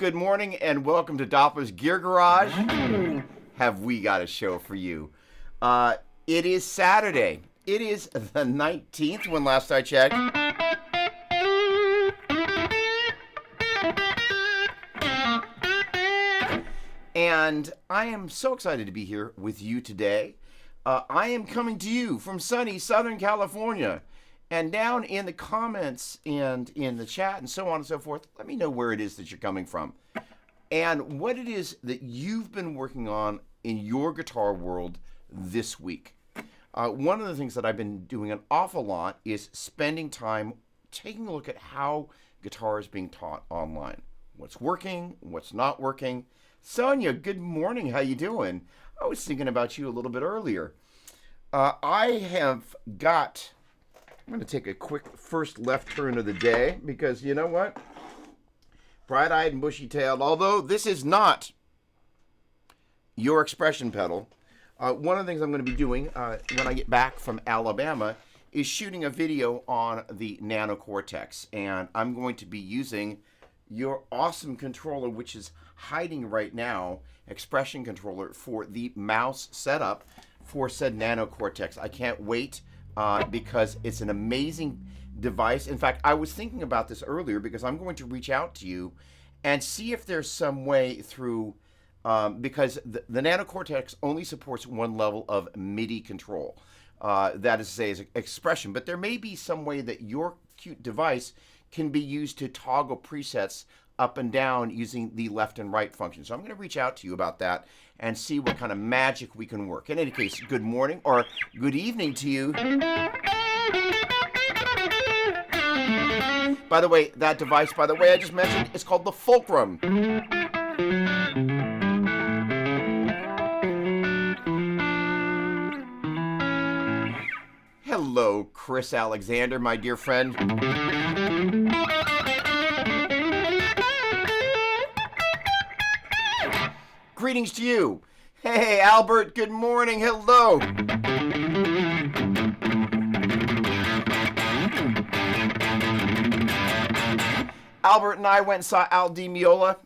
good morning and welcome to Doppler'S Gear Garage. Have we got a show for you? It is Saturday. It is the 19th when last I checked. And I am so excited to be here with you today. I am coming to you from sunny Southern California. And down in the comments and in the chat and so on and so forth, let me know where it is that you're coming from and what it is that you've been working on in your guitar world this week. One of the things that I've been doing an awful lot is spending time taking a look at how guitar is being taught online. What's working, what's not working. Sonia, good morning. How you doing? I was thinking about you a little bit earlier. I have got... I'm going to take a quick first left turn of the day because you know what? Bright-eyed and bushy-tailed, although this is not your expression pedal, one of the things I'm going to be doing when I get back from Alabama is shooting a video on the Nano Cortex, and I'm going to be using your awesome controller, which is hiding right now, expression controller, for the mouse setup for said Nano Cortex. I can't wait. Because it's an amazing device. In fact, I was thinking about this earlier because I'm going to reach out to you and see if there's some way through, because the Nano Cortex only supports one level of MIDI control. That is to say, is expression. But there may be some way that your cute device can be used to toggle presets up and down using the left and right function. So I'm going to reach out to you about that and see what kind of magic we can work. In any case, good morning or good evening to you. By the way, that device, I just mentioned, is called the Fulcrum. Hello, Chris Alexander, my dear friend. Greetings to you. Hey, Albert, good morning. Hello. Albert and I went and saw Al Di Meola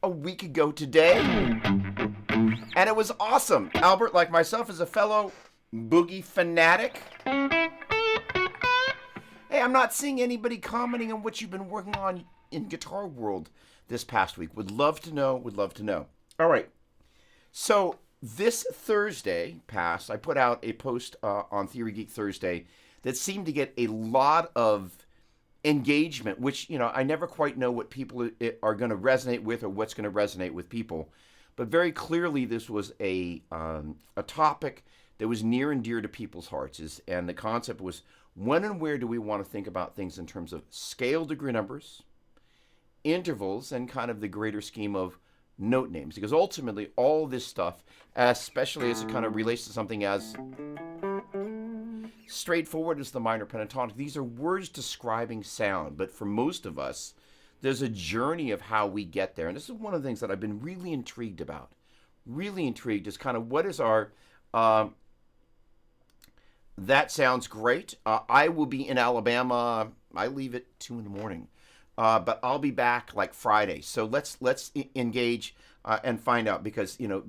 a week ago today, and it was awesome. Albert, like myself, is a fellow boogie fanatic. Hey, I'm not seeing anybody commenting on what you've been working on in Guitar World this past week. Would love to know, would love to know. All right. So this Thursday past, I put out a post on Theory Geek Thursday that seemed to get a lot of engagement, which, you know, I never quite know what people are going to resonate with or what's going to resonate with people. But very clearly this was a topic that was near and dear to people's hearts. And the concept was, when and where do we want to think about things in terms of scale degree numbers, intervals, and kind of the greater scheme of note names, because ultimately all this stuff, especially as it kind of relates to something as straightforward as the minor pentatonic, these are words describing sound, but for most of us there's a journey of how we get there. And this is one of the things that I've been really intrigued about, is kind of what is our that sounds great. I will be in Alabama. I leave at 2 in the morning. But I'll be back like Friday. So let's engage and find out, because, you know,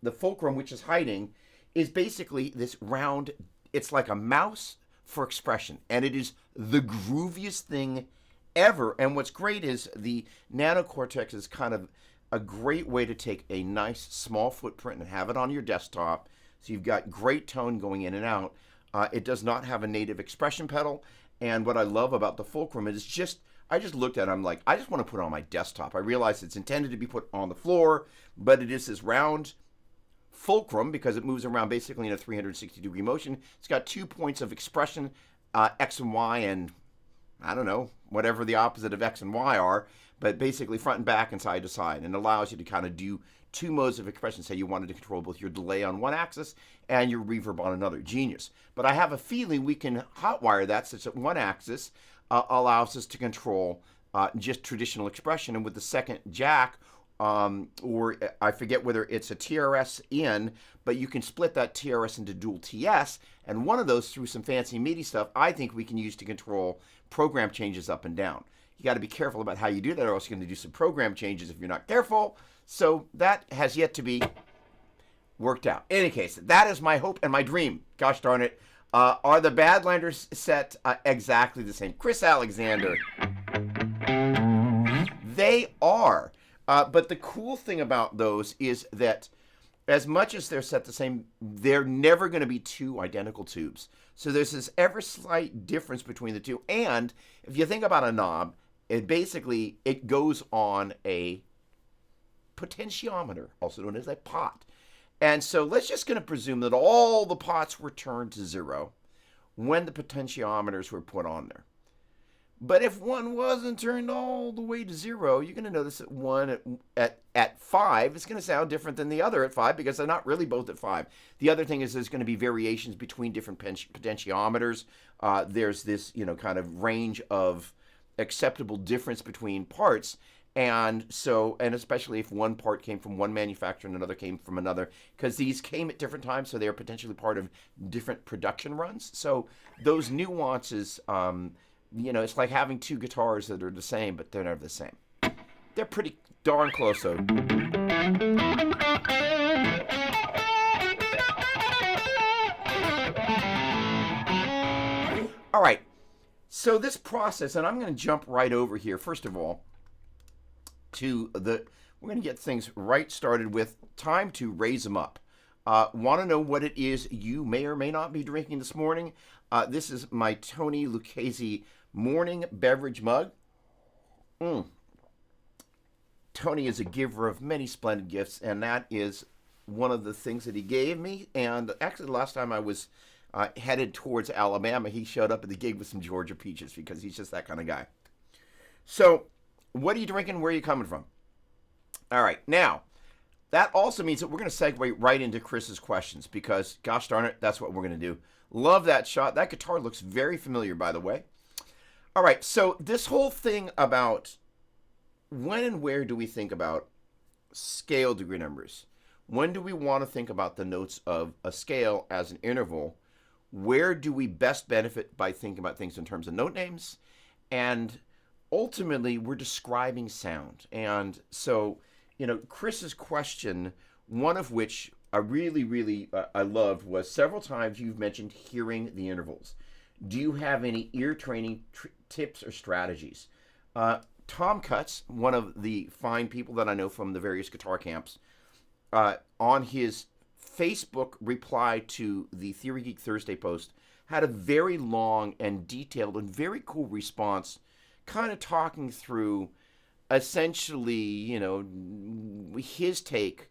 the Fulcrum, which is hiding, is basically this round. It's like a mouse for expression, and it is the grooviest thing ever. And what's great is the Nano Cortex is kind of a great way to take a nice small footprint and have it on your desktop. So you've got great tone going in and out. It does not have a native expression pedal. And what I love about the Fulcrum is I just looked at it, I'm like, I just want to put it on my desktop. I realize it's intended to be put on the floor, but it is this round fulcrum because it moves around basically in a 360-degree motion. It's got 2 points of expression, X and Y, and I don't know, whatever the opposite of X and Y are, but basically front and back and side to side, and allows you to kind of do 2 modes of expression. Say you wanted to control both your delay on one axis and your reverb on another. Genius. But I have a feeling we can hotwire that such that one axis allows us to control just traditional expression, and with the second jack, or I forget whether it's a TRS in, but you can split that TRS into dual TS, and one of those through some fancy MIDI stuff I think we can use to control program changes up and down. You got to be careful about how you do that, or else you're going to do some program changes if you're not careful. So that has yet to be worked out. In any case, that is my hope and my dream. Gosh darn it. Are the Badlanders set exactly the same? Chris Alexander. They are. But the cool thing about those is that as much as they're set the same, they're never going to be two identical tubes. So there's this ever slight difference between the two. And if you think about a knob, it goes on a potentiometer, also known as a pot. And so let's just going to presume that all the pots were turned to 0 when the potentiometers were put on there. But if one wasn't turned all the way to 0, you're going to notice that one at 5 is going to sound different than the other at 5 because they're not really both at 5. The other thing is there's going to be variations between different potentiometers. There's this, kind of range of acceptable difference between parts. And especially if one part came from one manufacturer and another came from another, because these came at different times, so they are potentially part of different production runs. So those nuances, it's like having two guitars that are the same, but they're never the same. They're pretty darn close, though. All right. So this process, and I'm going to jump right over here, first of all, we're going to get things right started with time to raise them up. Want to know what it is you may or may not be drinking this morning? This is my Tony Lucchese morning beverage mug. Tony is a giver of many splendid gifts, and that is one of the things that he gave me. And actually, the last time I was headed towards Alabama, he showed up at the gig with some Georgia peaches because he's just that kind of guy. So, what are you drinking? Where are you coming from? All right. Now, that also means that we're going to segue right into Chris's questions because, gosh darn it, that's what we're going to do. Love that shot. That guitar looks very familiar, by the way. All right. So, this whole thing about when and where do we think about scale degree numbers? When do we want to think about the notes of a scale as an interval? Where do we best benefit by thinking about things in terms of note names? And ultimately, we're describing sound. And so, Chris's question, one of which I really I loved, was several times you've mentioned hearing the intervals. Do you have any ear training tips or strategies? Tom Cutts, one of the fine people that I know from the various guitar camps, on his Facebook reply to the Theory Geek Thursday post, had a very long and detailed and very cool response, kind of talking through essentially, his take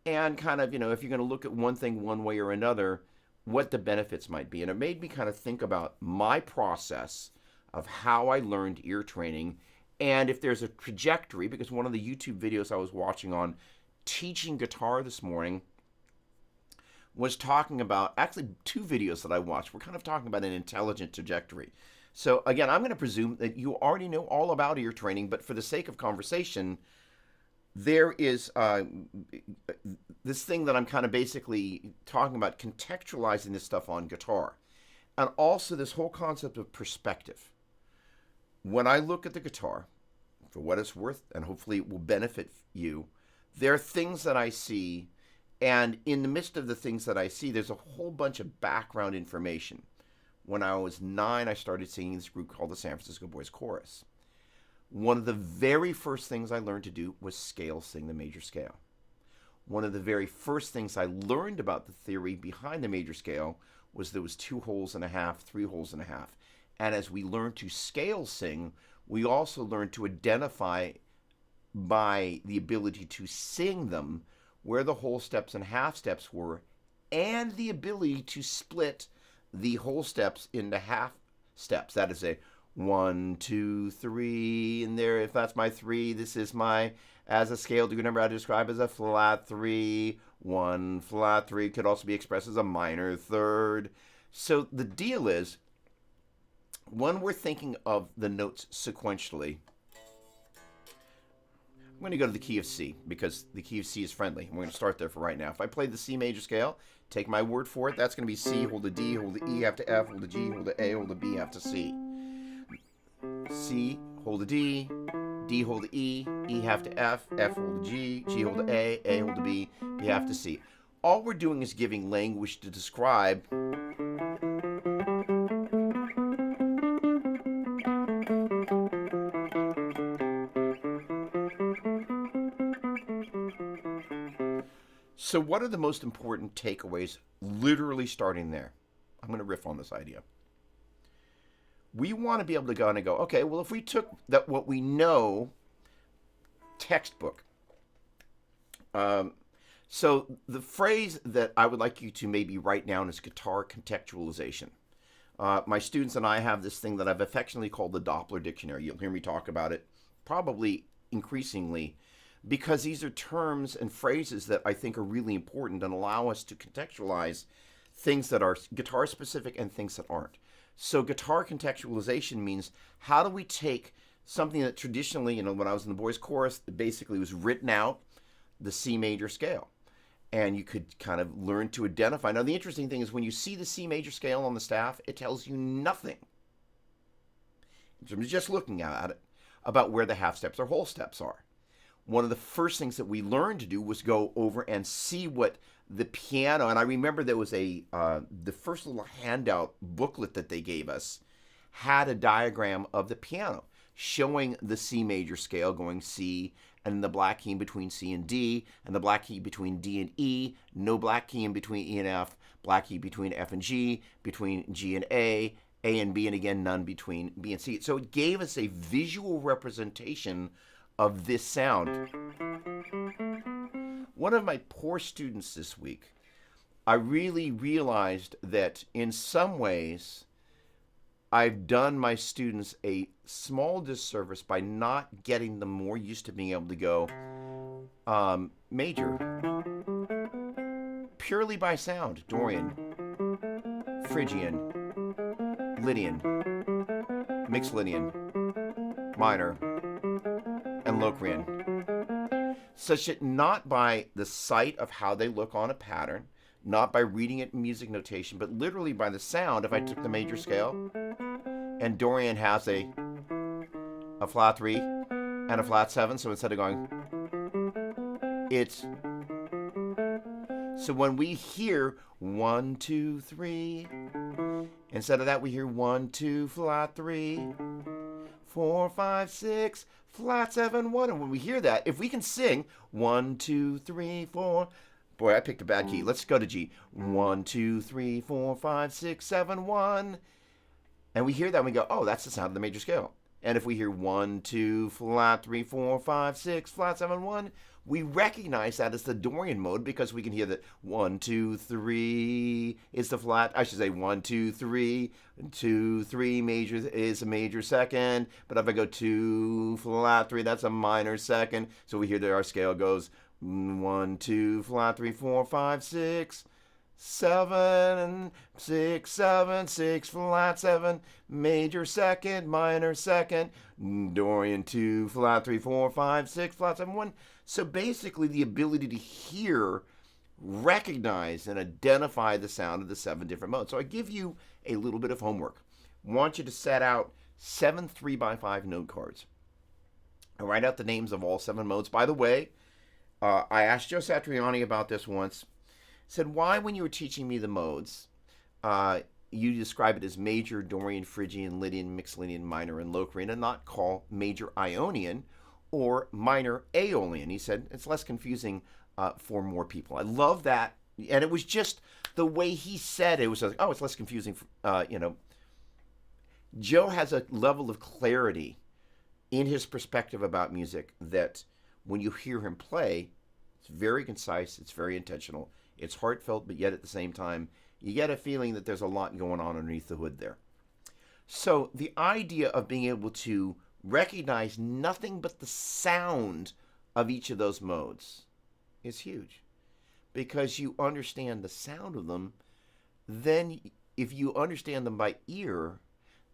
and kind of, if you're going to look at one thing one way or another, what the benefits might be. And it made me kind of think about my process of how I learned ear training and if there's a trajectory, because one of the YouTube videos I was watching on teaching guitar this morning was talking about, actually 2 videos that I watched were kind of talking about an intelligent trajectory. So again, I'm going to presume that you already know all about ear training, but for the sake of conversation, there is this thing that I'm kind of basically talking about, contextualizing this stuff on guitar. And also this whole concept of perspective. When I look at the guitar, for what it's worth, and hopefully it will benefit you, there are things that I see, and in the midst of the things that I see, there's a whole bunch of background information. When I was 9, I started singing this group called the San Francisco Boys Chorus. One of the very first things I learned to do was scale sing the major scale. One of the very first things I learned about the theory behind the major scale was there was 2 holes and a half, 3 holes and a half. And as we learned to scale sing, we also learned to identify by the ability to sing them where the whole steps and half steps were, and the ability to split the whole steps into half steps. That is a 1, 2, 3, and there, if that's my 3, this is my, as a scale degree number I describe as a flat 3, 1 flat 3, could also be expressed as a minor third. So the deal is, when we're thinking of the notes sequentially, I'm going to go to the key of C, because the key of C is friendly. We're going to start there for right now. If I play the C major scale, take my word for it, that's going to be C, hold the D, hold the E, half to F, hold the G, hold the A, hold the B, half to C. C, hold a D hold a E half to F hold a G hold a A hold a B half to C. All we're doing is giving language to describe So what are the most important takeaways literally starting there? I'm going to riff on this idea. We want to be able to go and go, okay, well, if we took that what we know textbook. So the phrase that I would like you to maybe write down is guitar contextualization. My students and I have this thing that I've affectionately called the Doppler dictionary. You'll hear me talk about it probably increasingly because these are terms and phrases that I think are really important and allow us to contextualize things that are guitar specific and things that aren't. So guitar contextualization means how do we take something that traditionally, when I was in the boys' chorus, it basically was written out, the C major scale. And you could kind of learn to identify. Now, the interesting thing is when you see the C major scale on the staff, it tells you nothing. I'm just looking at it about where the half steps or whole steps are. One of the first things that we learned to do was go over and see what the piano, and I remember there was the first little handout booklet that they gave us had a diagram of the piano showing the C major scale going C and the black key in between C and D and the black key between D and E, no black key in between E and F, black key between F and G, between G and A and B, and again, none between B and C. So it gave us a visual representation of this sound. One of my poor students this week, I really realized that in some ways, I've done my students a small disservice by not getting them more used to being able to go major. Purely by sound. Dorian, Phrygian, Lydian, mixed Lydian, minor, and Locrian. Such that not by the sight of how they look on a pattern, not by reading it in music notation, but literally by the sound. If I took the major scale and Dorian has a flat 3 and a flat 7, so instead of going, it's, so when we hear 1, 2, 3, instead of that we hear 1, 2, flat 3, 4, 5, 6, flat 7, 1. And when we hear that, if we can sing 1, 2, 3, 4, boy, I picked a bad key. Let's go to G. 1, 2, 3, 4, 5, 6, 7, 1. And we hear that and we go, oh, that's the sound of the major scale. And if we hear 1, 2, flat 3, 4, 5, 6, flat 7, 1, we recognize that as the Dorian mode because we can hear that 1, 2, 3 is the flat. I should say 1, 2, 3. 2, 3 major is a major second. But if I go 2, flat 3, that's a minor second. So we hear that our scale goes 1, 2, flat 3, 4, 5, 6, 7, 6, 7, 6, flat 7, major second, minor second, Dorian 2, flat 3, 4, 5, 6, flat 7, 1. So basically the ability to hear, recognize, and identify the sound of the 7 different modes. So I give you a little bit of homework. I want you to set out 7 3x5 note cards. I write out the names of all 7 modes. By the way, I asked Joe Satriani about this once. Said, why when you were teaching me the modes, you describe it as major, Dorian, Phrygian, Lydian, mixed Lydian, minor, and Locrian, and not call major Ionian or minor Aeolian? He said, it's less confusing for more people. I love that. And it was just the way he said it. It was like, oh, it's less confusing. Joe has a level of clarity in his perspective about music that when you hear him play, it's very concise, it's very intentional, it's heartfelt, but yet at the same time, you get a feeling that there's a lot going on underneath the hood there. So the idea of being able to recognize nothing but the sound of each of those modes is huge. Because you understand the sound of them, then if you understand them by ear,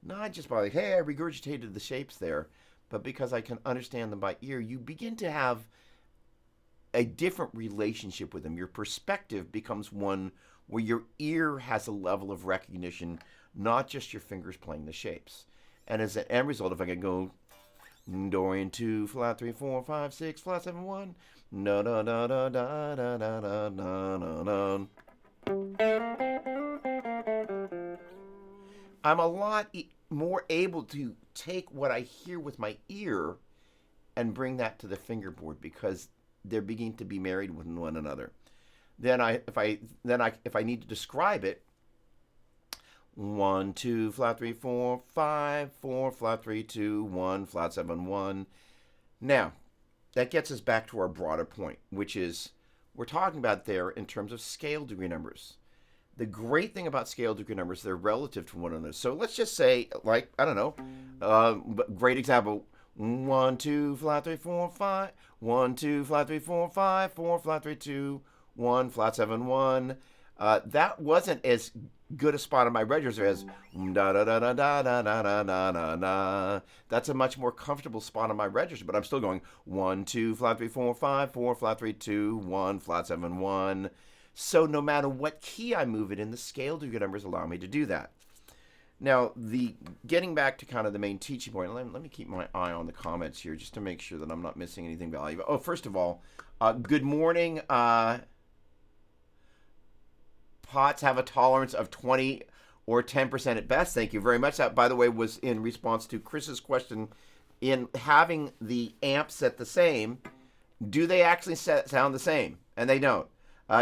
not just by like, hey, I regurgitated the shapes there, but because I can understand them by ear, you begin to have a different relationship with them. Your perspective becomes one where your ear has a level of recognition, not just your fingers playing the shapes. And as an end result, if I can go Dorian 2, flat 3, 4, 5, 6, flat 7, 1. No, no, no, no, no, no, no, no, no, no. I'm a lot more able to take what I hear with my ear and bring that to the fingerboard because they're beginning to be married with one another. If I need to describe it, 1, 2, flat 3, 4, 5, 4, flat 3, 2, 1, flat 7, 1. Now, that gets us back to our broader point, which is we're talking about there in terms of scale degree numbers. The great thing about scale degree numbers, they're relative to one another. So let's just say, like, I don't know, great example, 1, 2, flat 3, 4, 5, 1, 2, flat 3, 4, 5, 4, flat 3, 2, 1, flat 7, 1. That wasn't as good a spot on my register as da da da da da da da da da da. That's a much more comfortable spot on my register, but I'm still going 1, 2, flat 3, 4, 5, 4, flat 3, 2, 1, flat 7, 1. So no matter what key I move it in, the scale degree numbers allow me to do that. Now, getting back to kind of the main teaching point, let me keep my eye on the comments here just to make sure that I'm not missing anything valuable. Oh, first of all, good morning. Pots have a tolerance of 20 or 10% at best. Thank you very much. That, by the way, was in response to Chris's question. In having the amps set the same, do they actually sound the same? And they don't.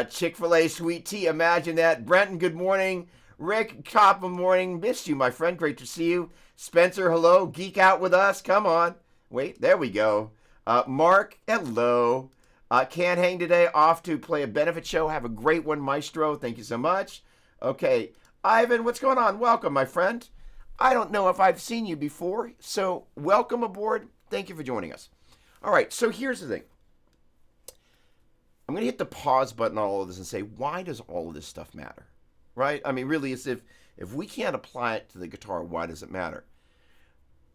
Chick-fil-A sweet tea, imagine that. Brenton, good morning. Rick, top of morning. Missed you, my friend. Great to see you. Spencer, hello. Geek out with us. Come on. Wait, there we go. Mark, hello. Can't hang today. Off to play a benefit show. Have a great one, Maestro. Thank you so much. Okay. Ivan, what's going on? Welcome, my friend. I don't know if I've seen you before, so welcome aboard. Thank you for joining us. All right, so here's the thing. I'm going to hit the pause button on all of this and say, why does all of this stuff matter? Right? I mean, really, it's if we can't apply it to the guitar, why does it matter?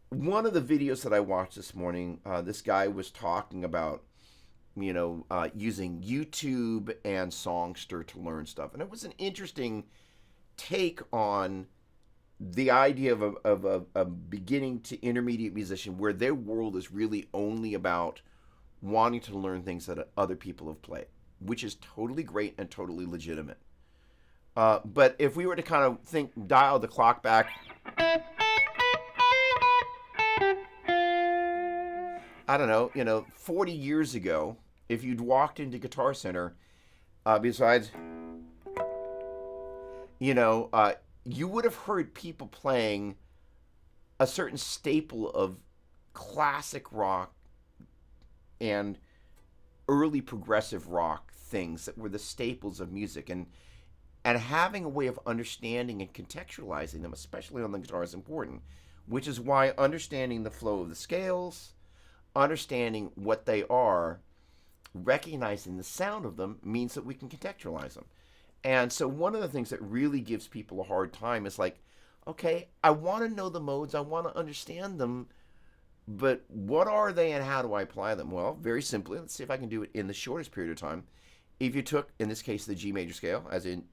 One of the videos that I watched this morning, this guy was talking about, using YouTube and Songster to learn stuff. And it was an interesting take on the idea of a beginning to intermediate musician where their world is really only about wanting to learn things that other people have played, which is totally great and totally legitimate. But if we were to kind of dial the clock back, I don't know, 40 years ago, if you'd walked into Guitar Center, besides, you would have heard people playing a certain staple of classic rock and early progressive rock things that were the staples of music, and having a way of understanding and contextualizing them, especially on the guitar, is important, which is why understanding the flow of the scales, understanding what they are, recognizing the sound of them means that we can contextualize them. And so one of the things that really gives people a hard time is like, okay, I want to know the modes, I want to understand them, but what are they and how do I apply them? Well, very simply, let's see if I can do it in the shortest period of time. If you took, in this case, the G major scale, as in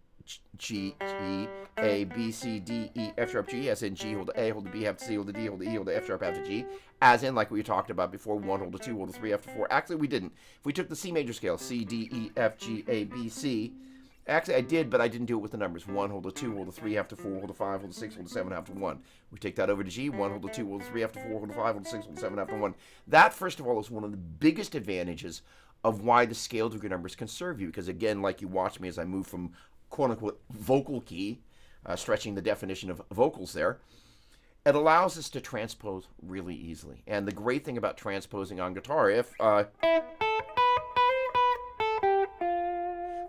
G, E, A, B, C, D, E, F sharp, G, as in G, hold to A, hold to B, half to C, hold to D, hold to E, hold to F sharp, half to G, as in like we talked about before, 1, hold to 2, hold to 3, F to 4. Actually, we didn't. If we took the C major scale, C, D, E, F, G, A, B, C, actually I did, but I didn't do it with the numbers. 1, hold to 2, hold to 3, half to 4, hold to 5, hold to 6, hold to 7, half to 1. We take that over to G, 1, hold to 2, hold to 3, half to 4, hold to 5, hold to 6, hold to 7, half to 1. That, first of all, is one of the biggest advantages of why the scale degree numbers can serve you, because again, like you watch me as I move from quote-unquote vocal key, stretching the definition of vocals there, it allows us to transpose really easily. And the great thing about transposing on guitar, if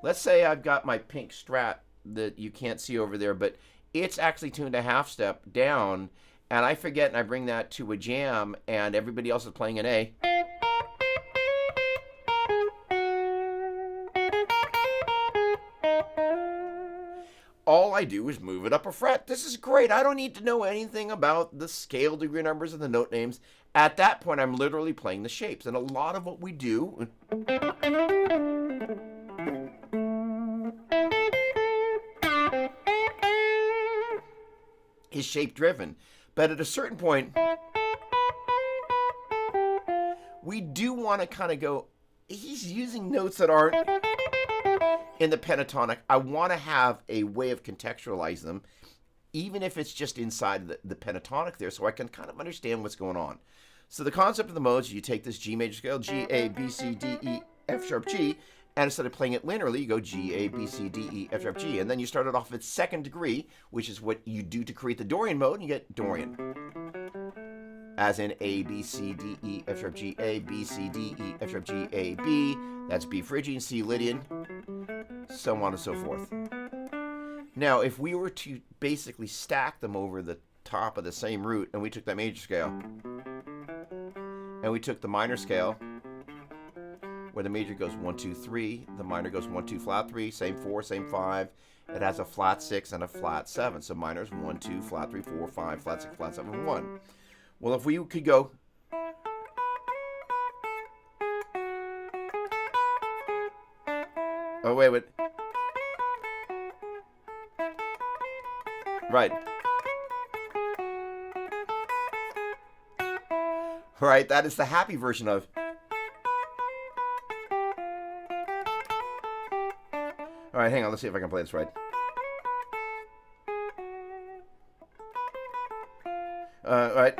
let's say I've got my pink Strat that you can't see over there, but it's actually tuned a half step down, and I forget and I bring that to a jam and everybody else is playing an A, all I do is move it up a fret. This is great. I don't need to know anything about the scale degree numbers and the note names. At that point, I'm literally playing the shapes. And a lot of what we do is shape driven. But at a certain point, we do want to kind of go, he's using notes that aren't in the pentatonic. I want to have a way of contextualizing them, even if it's just inside the pentatonic there, so I can kind of understand what's going on. So the concept of the modes, you take this G major scale, G, A, B, C, D, E, F sharp, G, and instead of playing it linearly, you go G, A, B, C, D, E, F sharp, G, and then you start it off at second degree, which is what you do to create the Dorian mode, and you get Dorian. As in A, B, C, D, E, F sharp, G, A, B, C, D, E, F sharp, G, A, B. That's B Phrygian, C Lydian, so on and so forth. Now, if we were to basically stack them over the top of the same root, and we took that major scale, and we took the minor scale, where the major goes 1, 2, 3, the minor goes 1, 2, flat 3, same 4, same 5. It has a flat 6 and a flat 7. So minor is 1, 2, flat 3, 4, 5, flat 6, flat 7, 1. Well, if we could go oh, wait. Right. Right, that is the happy version of. All right, hang on. Let's see if I can play this right. Right.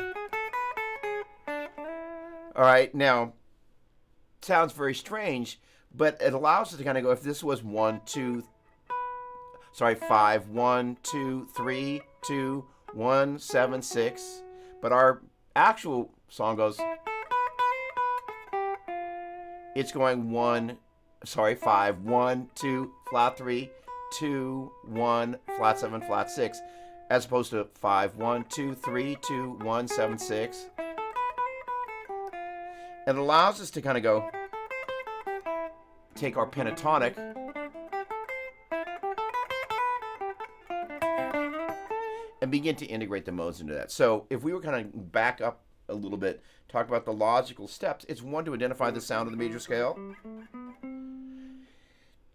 All right, now, sounds very strange, but it allows us to kind of go, if this was 1, 2, 5, 1, 2, 3, 2, 1, 7, 6, but our actual song goes, it's going 5, 1, 2, flat 3, 2, 1, flat 7, flat 6, as opposed to 5, 1, 2, 3, 2, 1, 7, 6. It allows us to kind of go, take our pentatonic and begin to integrate the modes into that. So if we were kind of back up a little bit, talk about the logical steps, it's 1, to identify the sound of the major scale.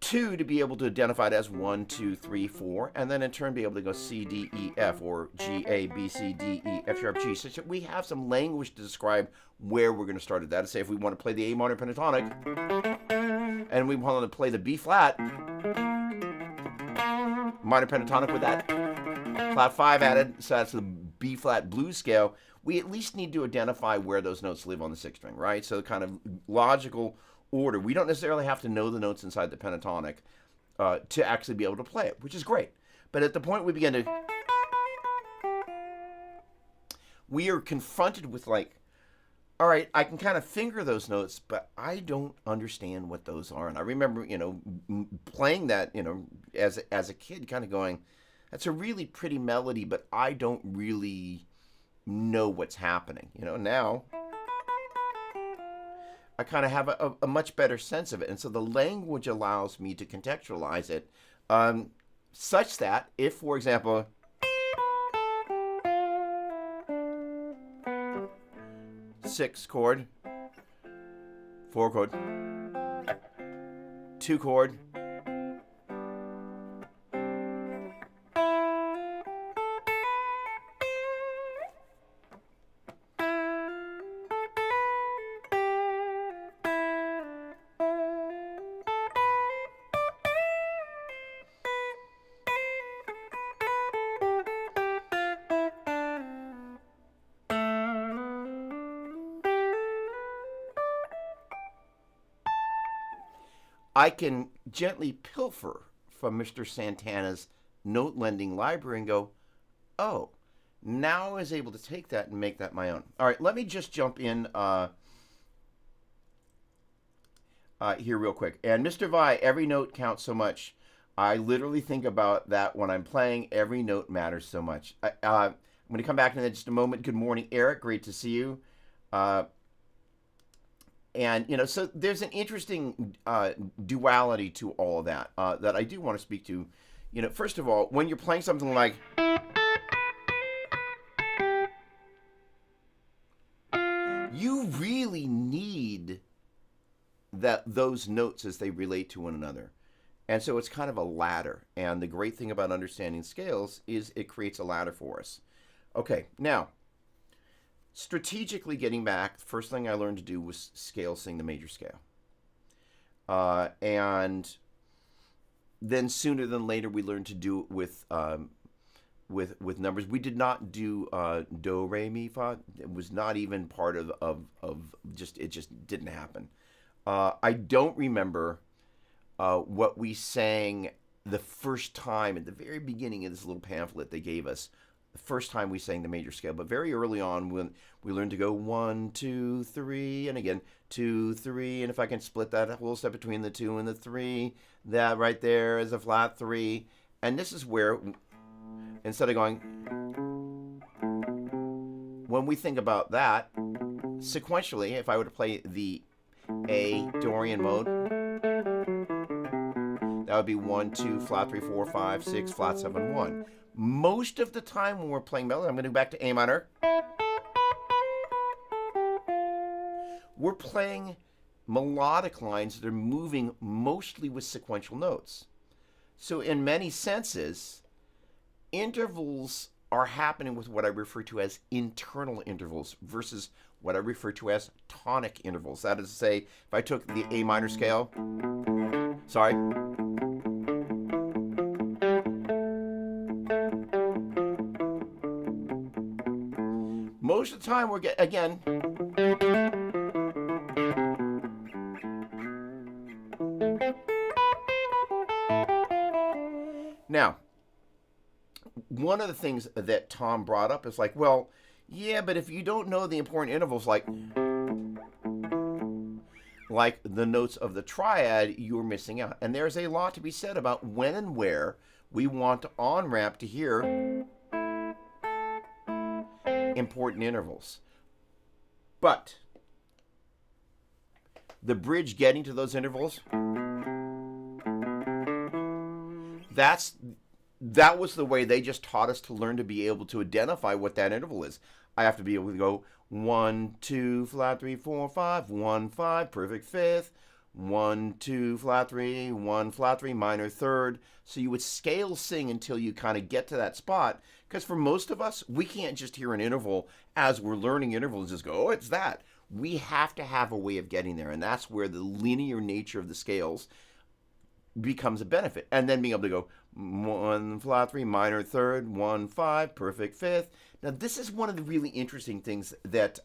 2, to be able to identify it as 1, 2, 3, 4, and then in turn be able to go C, D, E, F, or G, A, B, C, D, E, F sharp, G, such that we have some language to describe where we're going to start at that. Say if we want to play the A minor pentatonic, and we want to play the B flat minor pentatonic with that flat 5 added, so that's the B flat blues scale, we at least need to identify where those notes live on the 6th string, right? So kind of logical order. We don't necessarily have to know the notes inside the pentatonic to actually be able to play it, which is great. But at the point we begin to, we are confronted with like, all right, I can kind of finger those notes, but I don't understand what those are. And I remember, playing that, as a kid, kind of going, that's a really pretty melody, but I don't really know what's happening. Now I kind of have a much better sense of it. And so the language allows me to contextualize it such that if, for example, six chord, 4 chord, 2 chord, I can gently pilfer from Mr. Santana's note lending library and go, oh, now I was able to take that and make that my own. All right, let me just jump in here real quick. And Mr. Vi, every note counts so much. I literally think about that when I'm playing. Every note matters so much. I'm going to come back in just a moment. Good morning, Eric. Great to see you. And, so there's an interesting duality to all of that that I do want to speak to. First of all, when you're playing something like, you really need those notes as they relate to one another. And so it's kind of a ladder. And the great thing about understanding scales is it creates a ladder for us. Okay, now, strategically getting back, the first thing I learned to do was scale sing the major scale. And then sooner than later, we learned to do it with numbers. We did not do do, re, mi, fa. It was not even part of just, it just didn't happen. I don't remember what we sang the first time at the very beginning of this little pamphlet they gave us. The first time we sang the major scale, but very early on when we learned to go 1, 2, 3, and again 2, 3, and if I can split that whole step between the 2 and the 3, that right there is a flat 3, and this is where instead of going, when we think about that sequentially, if I were to play the A Dorian mode, that would be 1, 2, flat 3, 4, 5, 6, flat 7, 1. Most of the time when we're playing melody, I'm going to go back to A minor. We're playing melodic lines that are moving mostly with sequential notes. So in many senses, intervals are happening with what I refer to as internal intervals versus what I refer to as tonic intervals. That is to say, if I took the A minor scale, sorry, most of the time we're again, now, one of the things that Tom brought up is like, well, yeah, but if you don't know the important intervals like the notes of the triad, you're missing out. And there's a lot to be said about when and where we want to on-ramp to hear important intervals. But the bridge getting to those intervals, that was the way they just taught us to learn to be able to identify what that interval is. I have to be able to go 1, 2, flat 3, 4, 5, 1, 5, perfect fifth, 1, 2, flat 3, 1, flat 3, minor third. So you would scale sing until you kind of get to that spot. Because for most of us, we can't just hear an interval as we're learning intervals and just go, oh, it's that. We have to have a way of getting there. And that's where the linear nature of the scales becomes a benefit. And then being able to go 1, flat 3, minor third, 1, 5, perfect fifth. Now, this is one of the really interesting things that,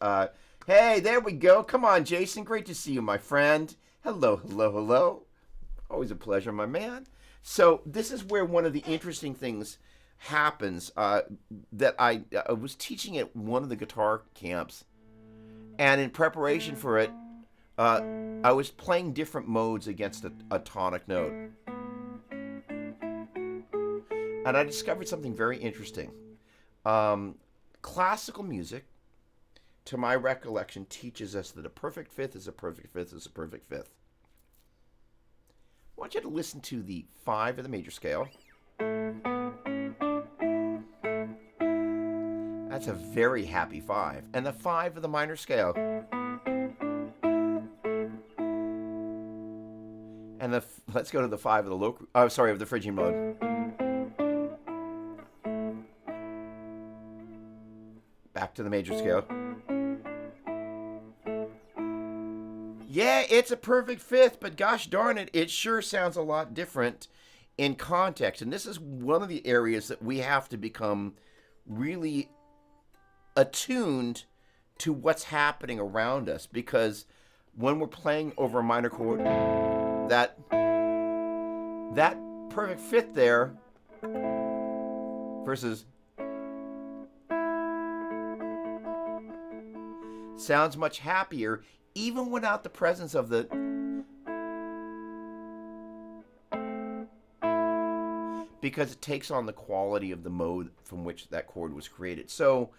hey, there we go. Come on, Jason. Great to see you, my friend. Hello, hello, hello. Always a pleasure, my man. So this is where one of the interesting things happens that I was teaching at one of the guitar camps. And in preparation for it, I was playing different modes against a tonic note. And I discovered something very interesting. Classical music, to my recollection, teaches us that a perfect fifth is a perfect fifth is a perfect fifth. I want you to listen to the 5 of the major scale. That's a very happy 5. And the 5 of the minor scale. And let's go to the 5 of the low, of the Phrygian mode. Back to the major scale. Yeah, it's a perfect fifth, but gosh darn it, it sure sounds a lot different in context. And this is one of the areas that we have to become really attuned to what's happening around us, because when we're playing over a minor chord, that perfect fifth there versus sounds much happier even without the presence of the because it takes on the quality of the mode from which that chord was created. So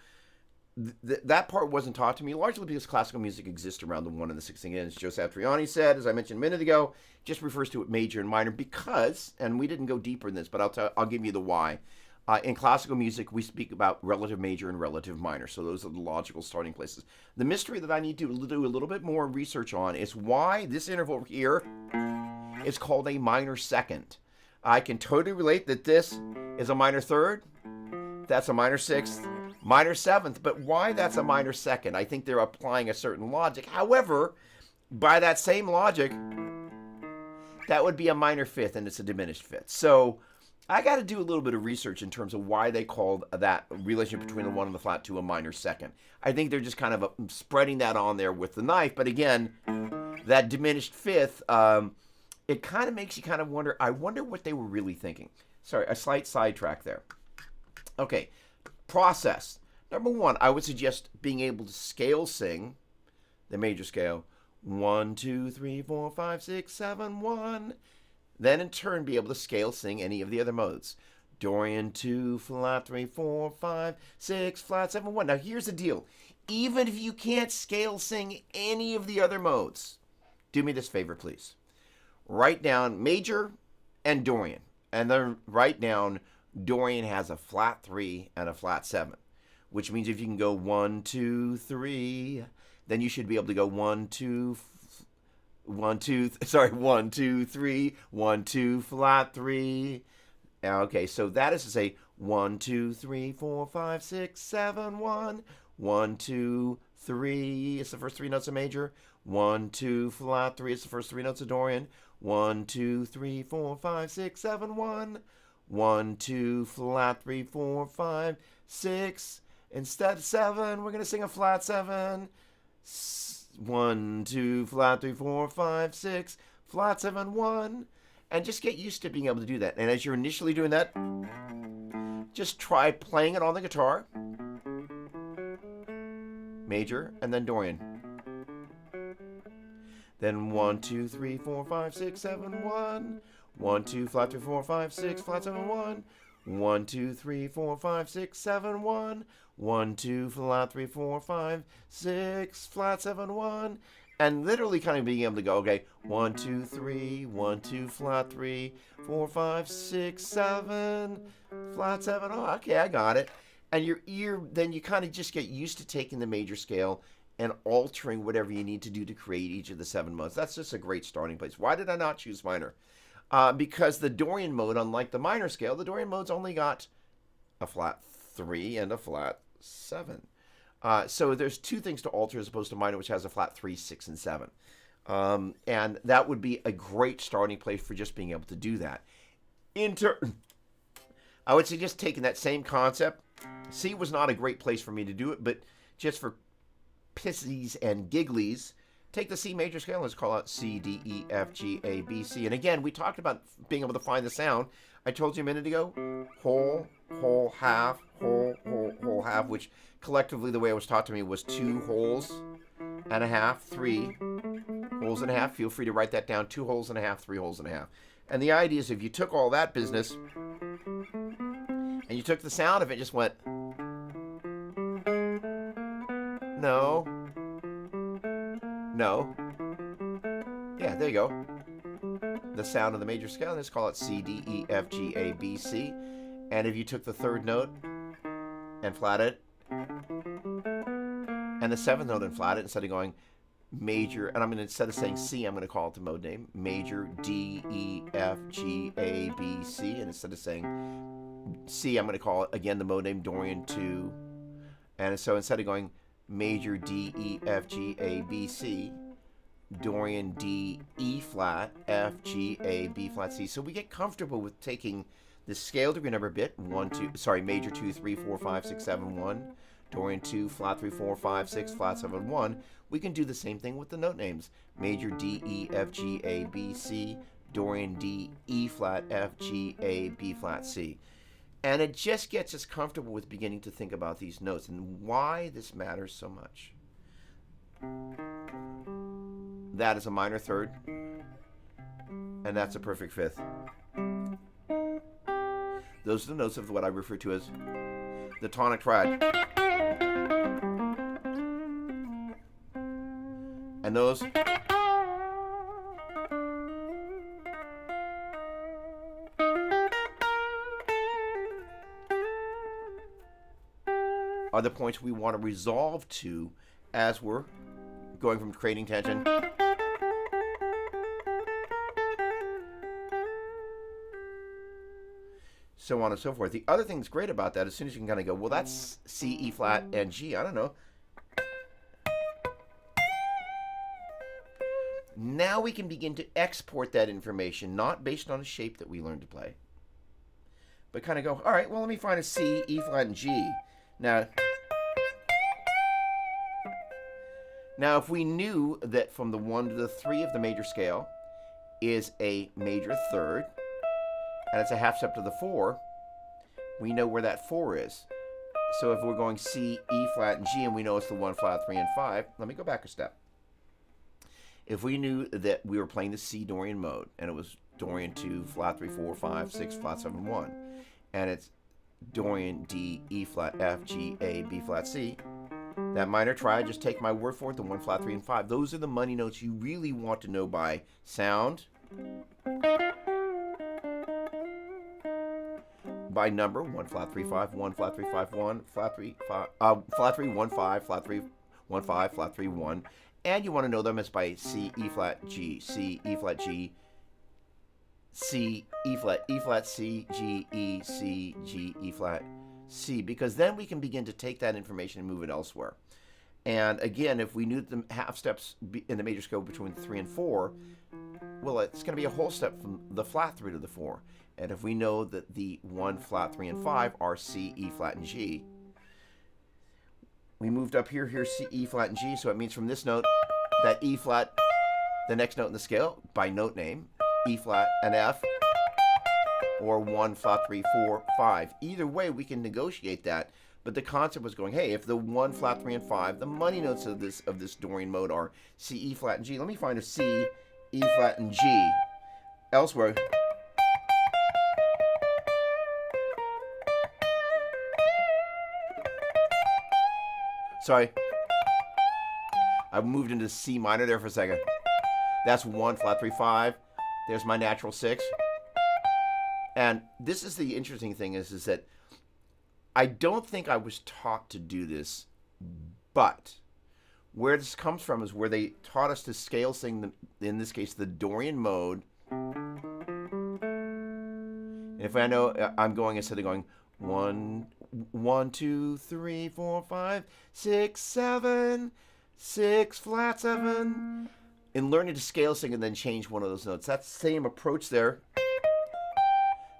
that part wasn't taught to me, largely because classical music exists around the 1 and the 16 inch. Joe Satriani said, as I mentioned a minute ago, just refers to it major and minor because, and we didn't go deeper in this, but I'll give you the why. In classical music, we speak about relative major and relative minor, so those are the logical starting places. The mystery that I need to do a little bit more research on is why this interval here is called a minor second. I can totally relate that this is a minor third, that's a minor sixth, minor seventh. But why that's a minor second? I think they're applying a certain logic. However, by that same logic, that would be a minor fifth, and it's a diminished fifth. So I got to do a little bit of research in terms of why they called that relationship between the one and the flat two a minor second. I think they're just kind of spreading that on there with the knife. But again, that diminished fifth, it kind of makes you kind of wonder, I wonder what they were really thinking. Sorry, a slight sidetrack there. Okay, process. Number one, I would suggest being able to scale sing the major scale. 1, 2, 3, 4, 5, 6, 7, 1. Then in turn be able to scale sing any of the other modes. Dorian 2, flat 3, 4, 5, 6, flat 7, 1. Now here's the deal. Even if you can't scale sing any of the other modes, do me this favor, please. Write down major and Dorian. And then write down Dorian has a flat 3 and a flat 7. Which means if you can go 1, 2, 3, then you should be able to go 1, 2, 3, 1, 2, flat 3. Okay, so that is to say 1, 2, 3, 4, 5, 6, 7, 1. 1, 2, 3. It's the first three notes of major. 1, 2, flat 3. It's the first three notes of Dorian. 1, 2, 3, 4, 5, 6, 7, 1. 1, 2, flat 3, 4, 5, 6. Instead of 7, we're going to sing a flat 7. 1, 2, flat 3, 4, 5, 6, flat 7, 1. And just get used to being able to do that. And as you're initially doing that, just try playing it on the guitar. Major, and then Dorian. Then 1, 2, 3, 4, 5, 6, 7, 1. 1, 2, flat 3, 4, 5, 6, flat 7, 1. 1, 2, 3, 4, 5, 6, 7, 1. 1, 2, flat 3, 4, 5, 6, flat 7, 1. And literally kind of being able to go, okay, 1, 2, 3, 1, 2, flat 3, 4, 5, 6, 7, flat 7. Oh, okay, I got it. And your ear, then you kind of just get used to taking the major scale and altering whatever you need to do to create each of the 7 modes. That's just a great starting place. Why did I not choose minor? Because the Dorian mode, unlike the minor scale, the Dorian mode's only got a flat 3 and a flat 7. So there's 2 things to alter as opposed to minor, which has a flat 3, 6, and 7. And that would be a great starting place for just being able to do that. I would suggest taking that same concept. C was not a great place for me to do it, but just for pissies and gigglies, take the C major scale and let's call out C, D, E, F, G, A, B, C. And again, we talked about being able to find the sound. I told you a minute ago, whole, whole, half, whole, whole, whole, half, which collectively the way it was taught to me was 2 wholes and a half, 3 wholes and a half. Feel free to write that down, 2 wholes and a half, 3 wholes and a half. And the idea is if you took all that business and you took the sound of it, just went, no, no. Yeah, there you go. The sound of the major scale. Let's call it C, D, E, F, G, A, B, C. And if you took the 3rd note and flatted it, and the 7th note and flatted it, instead of going major, and I'm going to, instead of saying C, I'm going to call it the mode name, major, D, E, F, G, A, B, C. And instead of saying C, I'm going to call it, again, the mode name Dorian 2. And so instead of going major, D, E, F, G, A, B, C, Dorian D, E flat, F, G, A, B flat, C. So we get comfortable with taking the scale degree number bit, major 2, 3, 4, 5, 6, 7, 1, Dorian 2, flat 3, 4, 5, 6, flat 7, 1. We can do the same thing with the note names. Major D, E, F, G, A, B, C, Dorian D, E flat, F, G, A, B flat, C. And it just gets us comfortable with beginning to think about these notes and why this matters so much. That is a minor 3rd, and that's a perfect 5th. Those are the notes of what I refer to as the tonic triad. And those are the points we want to resolve to as we're going from creating tension so on and so forth. The other thing that's great about that, as soon as you can kind of go, well, that's C, E flat, and G. I don't know. Now we can begin to export that information, not based on a shape that we learned to play, but kind of go, all right, well, let me find a C, E flat, and G. Now, if we knew that from the 1 to the 3 of the major scale is a major third, and it's a half step to the 4, we know where that 4 is. So if we're going C, E flat, and G, and we know it's the 1 flat, 3, and 5, let me go back a step. If we knew that we were playing the C Dorian mode, and it was Dorian 2, flat 3, 4, 5, 6, flat 7, 1, and it's Dorian D, E flat, F, G, A, B flat, C, that minor triad, just take my word for it, the 1 flat, 3, and 5. Those are the money notes you really want to know by sound, by number, 1 flat, 3, 5, 1 flat, 3, 5, 1, flat 3, 5, flat 3, 1, 5, flat 3, 1, 5, flat 3, 1. And you want to know them as by C, E flat, G, C, E flat, G, C, E flat, C, G, E, C, G, E flat, C, because then we can begin to take that information and move it elsewhere. And again, if we knew the half steps in the major scale between 3 and 4, well, it's going to be a whole step from the flat 3 to the 4. And if we know that the 1 flat, 3, and 5 are C, E flat, and G, we moved up here, here's C, E flat, and G, so it means from this note, that E flat, the next note in the scale, by note name, E flat and F, or 1 flat, 3, 4, 5. Either way, we can negotiate that, but the concept was going, hey, if the 1 flat, 3, and 5, the money notes of this Dorian mode are C, E flat, and G, let me find a C, E flat, and G. Elsewhere, sorry, I moved into C minor there for a second. That's 1 flat 3 5. There's my natural 6. And this is the interesting thing is that I don't think I was taught to do this, but where this comes from is where they taught us to scale sing, in this case, the Dorian mode. And if I know I'm going, instead of going 1, 2, 3, 4, 5, 6, 7, 6 flat 7, and learning to scale sing and then change one of those notes. That's the same approach there.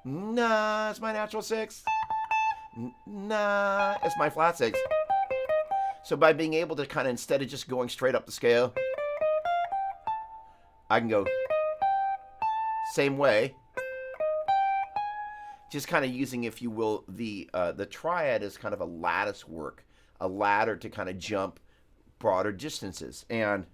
Nah, it's my natural 6. Nah, it's my flat 6. So by being able to kind of, instead of just going straight up the scale, I can go same way. Just kind of using, if you will, the triad as kind of a lattice work, a ladder to kind of jump broader distances. And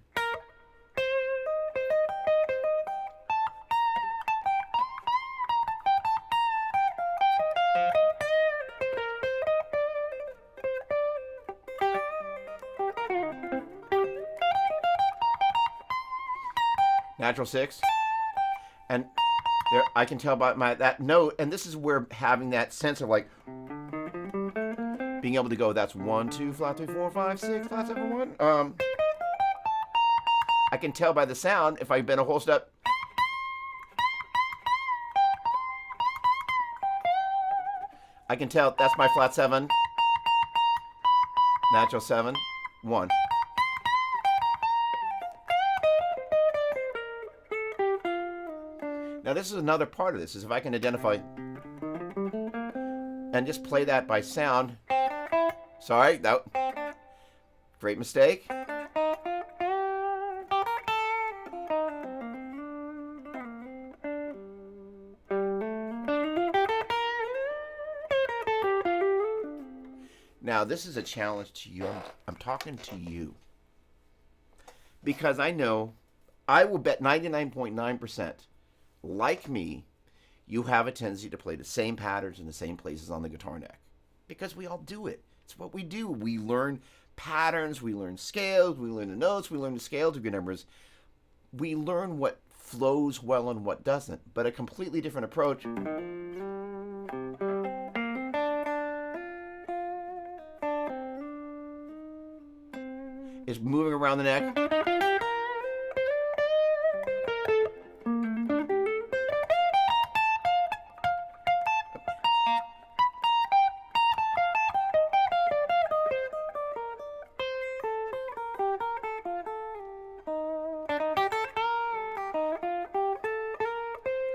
natural 6, and there I can tell by that note, and this is where having that sense of like being able to go, that's 1, 2, flat 3, 4, 5, 6, flat 7, 1. I can tell by the sound if I bend a whole step. I can tell that's my flat 7, natural 7, 1. Now this is another part of this, is if I can identify and just play that by sound. Sorry, that great mistake. Now this is a challenge to you. I'm talking to you. Because I know, I will bet 99.9%, like me, you have a tendency to play the same patterns in the same places on the guitar neck. Because we all do it. It's what we do. We learn patterns, we learn scales, we learn the notes, we learn the scale degree numbers. We learn what flows well and what doesn't. But a completely different approach is moving around the neck.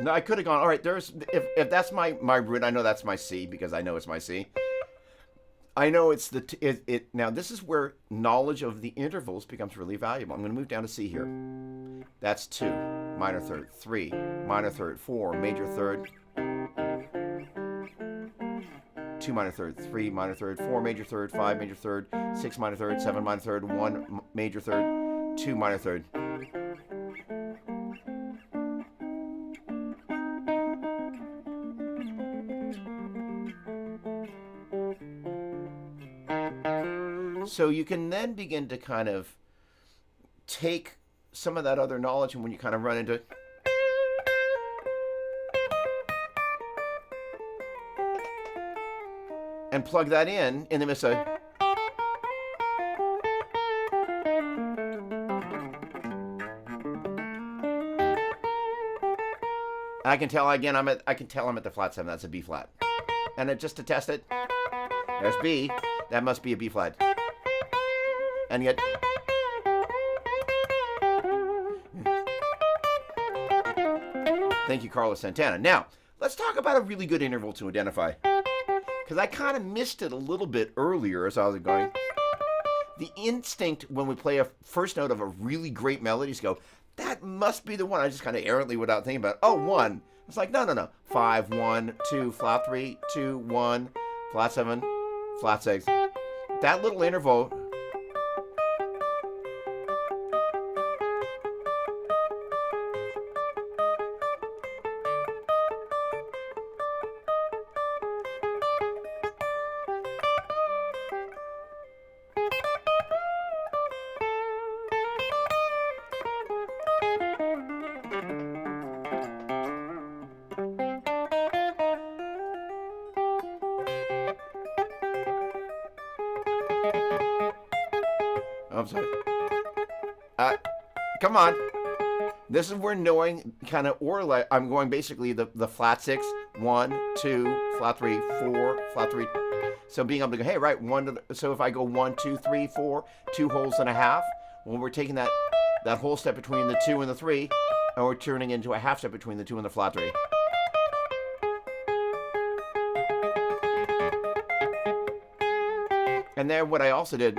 No, I could have gone. All right, there's if that's my root, I know that's my C because I know it's my C. I know it's it. Now this is where knowledge of the intervals becomes really valuable. I'm going to move down to C here. That's 2, minor third, 3, minor third, 4, major third, 2 minor third, 3 minor third, 4 major third, 5 major third, 6 minor third, 7 minor third, 1 major third, 2 minor third. So you can then begin to kind of take some of that other knowledge, and when you kind of run into it, and plug that in the midst of. I can tell again. I can tell I'm at the flat 7. That's a B flat, and just to test it, there's B. That must be a B flat. And yet, thank you, Carlos Santana. Now, let's talk about a really good interval to identify. Because I kind of missed it a little bit earlier as I was going. The instinct when we play a first note of a really great melody is go, that must be the one. I just kind of errantly without thinking about it. Oh, 1. It's like, no. 5, 1, 2, flat 3, 2, 1, flat 7, flat 6. That little interval. I'm sorry. Come on. This is where knowing kind of, or like I'm going basically the flat 6, 1, 2, flat 3, 4, flat 3. So being able to go, hey, right, so if I go 1, 2, 3, 4, 2 wholes and a half, well, we're taking that whole step between the 2 and the 3, and we're turning into a half step between the 2 and the flat 3. And then what I also did,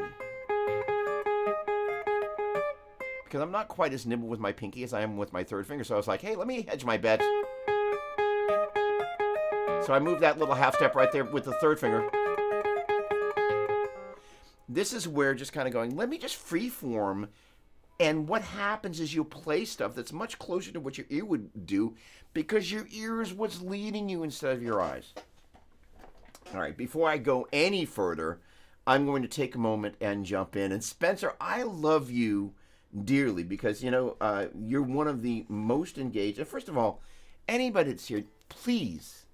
because I'm not quite as nimble with my pinky as I am with my third finger, so I was like, hey, let me hedge my bet. So I moved that little half step right there with the third finger. This is where just kind of going, let me just freeform, and what happens is you'll play stuff that's much closer to what your ear would do because your ear is what's leading you instead of your eyes. All right, before I go any further, I'm going to take a moment and jump in. And Spencer, I love you dearly because, you're one of the most engaged. And first of all, anybody that's here, please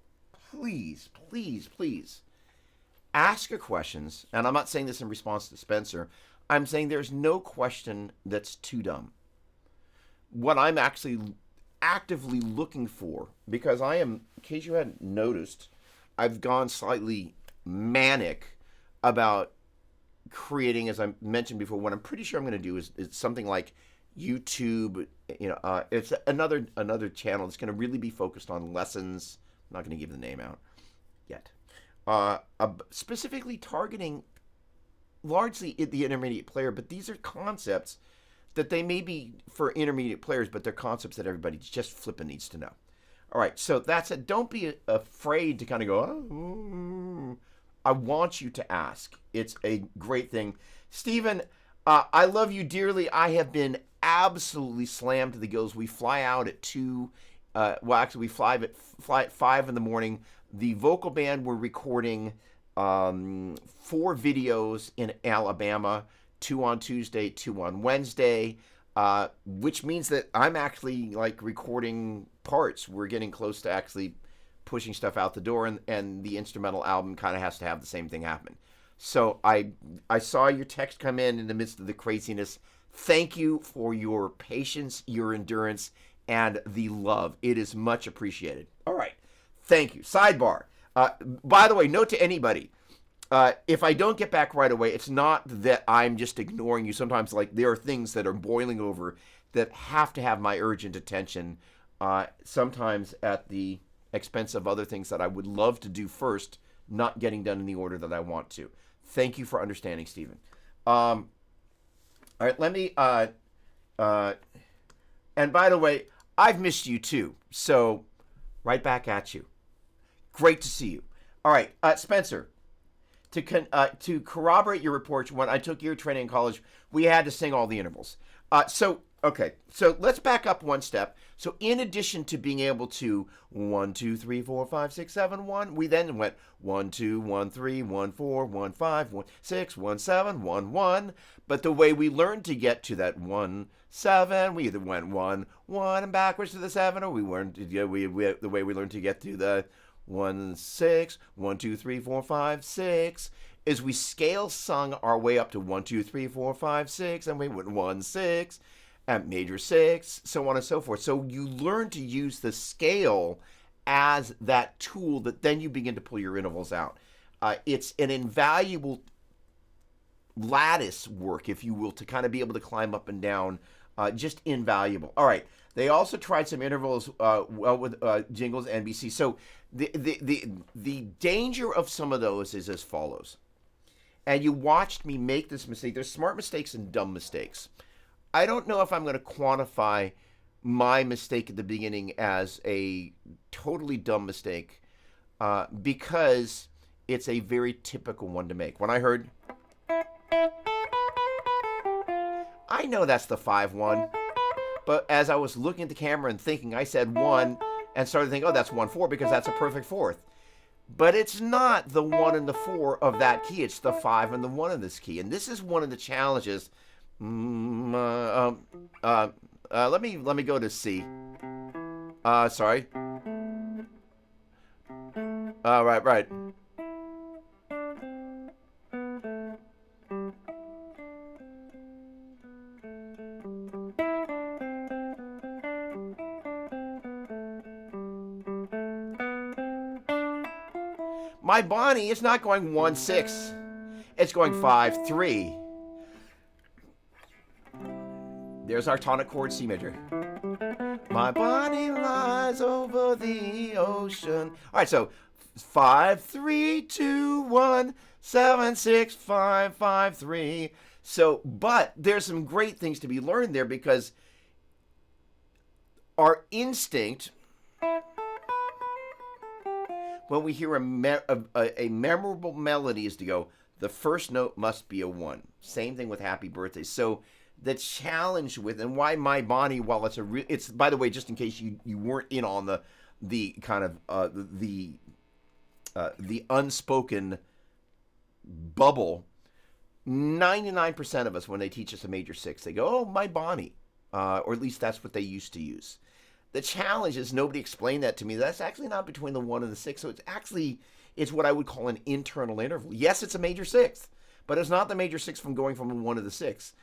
ask your questions. And I'm not saying this in response to Spencer. I'm saying there's no question that's too dumb. What I'm actually actively looking for, because I am, in case you hadn't noticed, I've gone slightly manic about creating, as I mentioned before, what I'm pretty sure I'm going to do is something like YouTube. It's another channel that's going to really be focused on lessons. I'm not going to give the name out yet. Specifically targeting largely the intermediate player, but these are concepts that they may be for intermediate players, but they're concepts that everybody just flipping needs to know. All right, so that's it. Don't be afraid to kind of go, oh, I want you to ask. It's a great thing. Stephen, I love you dearly. I have been absolutely slammed to the gills. We fly out at 2. We fly at 5 in the morning. The vocal band, we're recording 4 videos in Alabama, 2 on Tuesday, 2 on Wednesday, which means that I'm actually recording parts. We're getting close to actually pushing stuff out the door, and the instrumental album kind of has to have the same thing happen. So I saw your text come in the midst of the craziness. Thank you for your patience, your endurance, and the love. It is much appreciated. All right. Thank you. Sidebar. By the way, note to anybody, if I don't get back right away, it's not that I'm just ignoring you. Sometimes there are things that are boiling over that have to have my urgent attention. sometimes at the expense of other things that I would love to do first, not getting done in the order that I want to. Thank you for understanding, Stephen. All right, let me. And by the way, I've missed you too. So, right back at you. Great to see you. All right, Spencer. To corroborate your report, when I took ear training in college, we had to sing all the intervals. Okay, so let's back up one step. So in addition to being able to 1, 2, 3, 4, 5, 6, 7, 1, we then went 1, 2, 1, 3, 1, 4, 1, 5, 1, 6, 1, 7, 1, 1. But the way we learned to get to that 1, 7, we either went 1, 1 and backwards to the 7, or the way we learned to get to the 1, 6, 1, 2, 3, 4, 5, 6, is we scale sung our way up to 1, 2, 3, 4, 5, 6, and we went 1, 6. At major 6, so on and so forth. So you learn to use the scale as that tool that then you begin to pull your intervals out. It's an invaluable lattice work, if you will, to kind of be able to climb up and down. Just invaluable. All right. They also tried some intervals with Jingles NBC. So the danger of some of those is as follows. And you watched me make this mistake. There's smart mistakes and dumb mistakes. I don't know if I'm going to quantify my mistake at the beginning as a totally dumb mistake because it's a very typical one to make. When I heard, I know that's the 5-1, but as I was looking at the camera and thinking, I said 1 and started thinking, oh, that's 1-4 because that's a perfect fourth. But it's not the 1 and the 4 of that key. It's the 5 and the 1 of this key. And this is one of the challenges. Let me go to C. Sorry. Right. My Bonnie is not going 1-6. It's going 5-3. There's our tonic chord, C major. My Bonnie lies over the ocean. All right, so 5, 3, 2, 1, 7, 6, 5, 5, 3. So, but there's some great things to be learned there because our instinct, when we hear a memorable melody, is to go, the first note must be a 1. Same thing with Happy Birthday. So the challenge with, and why My Bonnie, while it's by the way, just in case you weren't in on the kind of the unspoken bubble, 99% of us, when they teach us a major 6, they go, oh, My Bonnie, or at least that's what they used to use. The challenge is nobody explained that to me. That's actually not between the 1 and the 6, so it's what I would call an internal interval. Yes, it's a major 6, but it's not the major 6 from going from the 1 to the 6.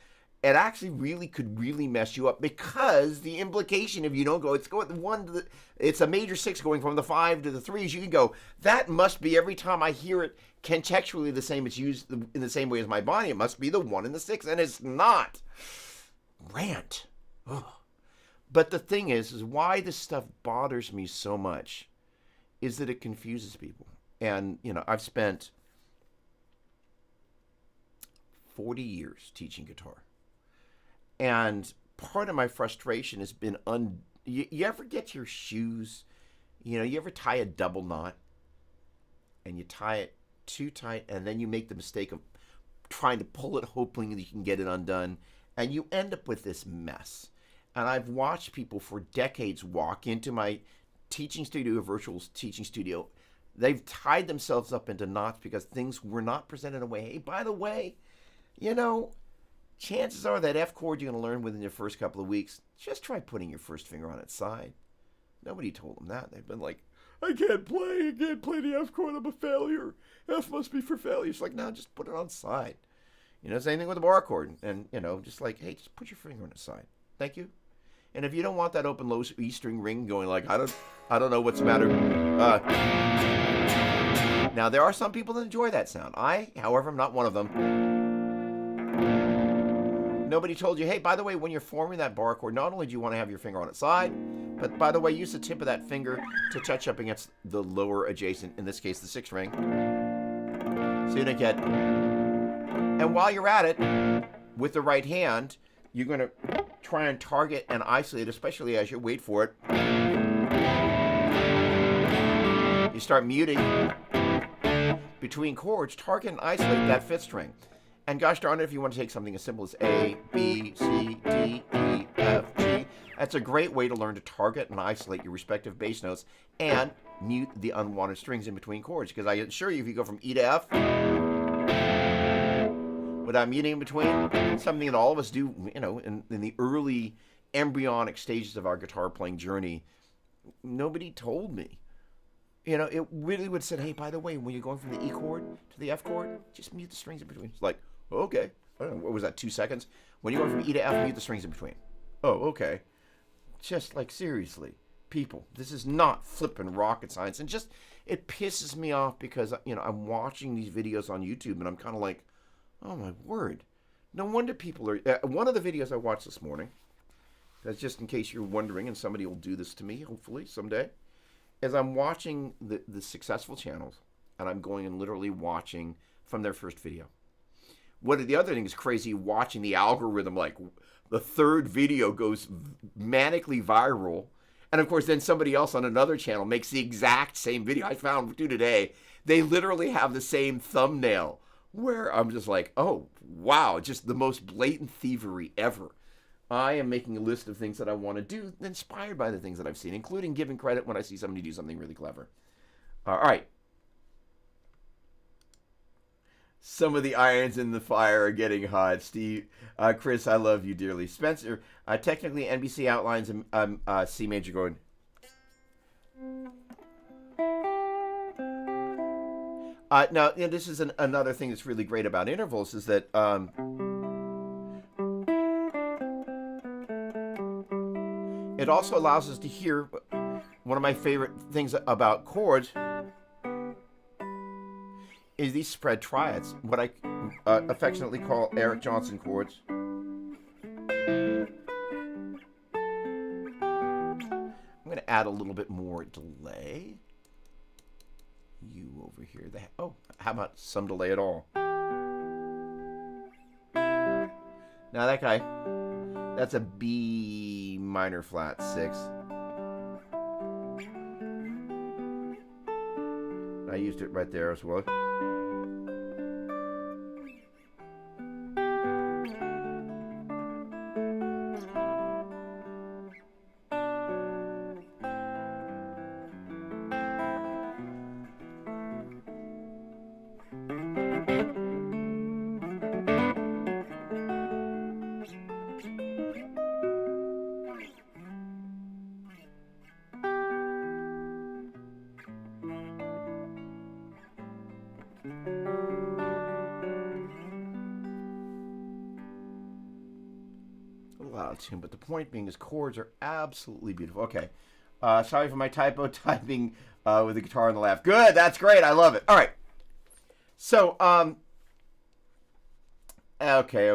It actually could mess you up because the implication, if you don't go, it's a major 6 going from the 5 to the 3s. You can go, that must be, every time I hear it contextually the same, it's used in the same way as My Bonnie. It must be the 1 and the 6, and it's not. Rant. Ugh. But the thing is why this stuff bothers me so much is that it confuses people. And, I've spent 40 years teaching guitar. And part of my frustration has been, you ever get your shoes, you ever tie a double knot and you tie it too tight and then you make the mistake of trying to pull it hoping that you can get it undone and you end up with this mess. And I've watched people for decades walk into my teaching studio, virtual teaching studio. They've tied themselves up into knots because things were not presented in a way, hey, by the way, chances are that F chord you're going to learn within your first couple of weeks, just try putting your first finger on its side. Nobody told them that. They've been like, I can't play the F chord, I'm a failure. F must be for failure. It's like, no, just put it on side. Same thing with the bar chord. And, just like, hey, just put your finger on its side. Thank you. And if you don't want that open low E string ring going like, I don't know what's the matter. Now, there are some people that enjoy that sound. However, am not one of them. Nobody told you, hey, by the way, when you're forming that bar chord, not only do you want to have your finger on its side, but by the way, use the tip of that finger to touch up against the lower adjacent, in this case, the 6th ring. So you don't get. And while you're at it, with the right hand, you're going to try and target and isolate, especially as you wait for it. You start muting between chords, target and isolate that 5th string. And gosh darn it, if you want to take something as simple as A, B, C, D, E, F, G, that's a great way to learn to target and isolate your respective bass notes and mute the unwanted strings in between chords. Because I assure you, if you go from E to F without muting in between, something that all of us do, you know, in the early embryonic stages of our guitar playing journey, nobody told me. You know, it really would have said, hey, by the way, when you're going from the E chord to the F chord, just mute the strings in between. It's like, okay. I don't know, what was that, 2 seconds? When you're going from E to F, mute the strings in between. Oh, okay. Just like, seriously, people, this is not flipping rocket science. And just, it pisses me off because, you know, I'm watching these videos on YouTube and I'm kind of like, oh, my word. No wonder people are... one of the videos I watched this morning, that's just in case you're wondering, and somebody will do this to me, hopefully, someday, as I'm watching the successful channels, and I'm going and literally watching from their first video. One of the other things crazy, watching the algorithm, like the 3rd video goes manically viral, and of course then somebody else on another channel makes the exact same video. I found two today. They literally have the same thumbnail, where I'm just like, oh, wow, just the most blatant thievery ever. I am making a list of things that I want to do inspired by the things that I've seen, including giving credit when I see somebody do something really clever. All right. Some of the irons in the fire are getting hot. Steve, Chris, I love you dearly. Spencer, technically NBC outlines C major chord. Now, you know, this is another thing that's really great about intervals is that it also allows us to hear one of my favorite things about chords is these spread triads, what I affectionately call Eric Johnson chords. I'm going to add a little bit more delay. You over here. Oh, how about some delay at all? Now that guy, that's a B minor flat 6. I used it right there as well. Tune, but the point being is chords are absolutely beautiful. Okay, sorry for my typo typing with the guitar on the left. Good, that's great. I love it. All right. So, okay.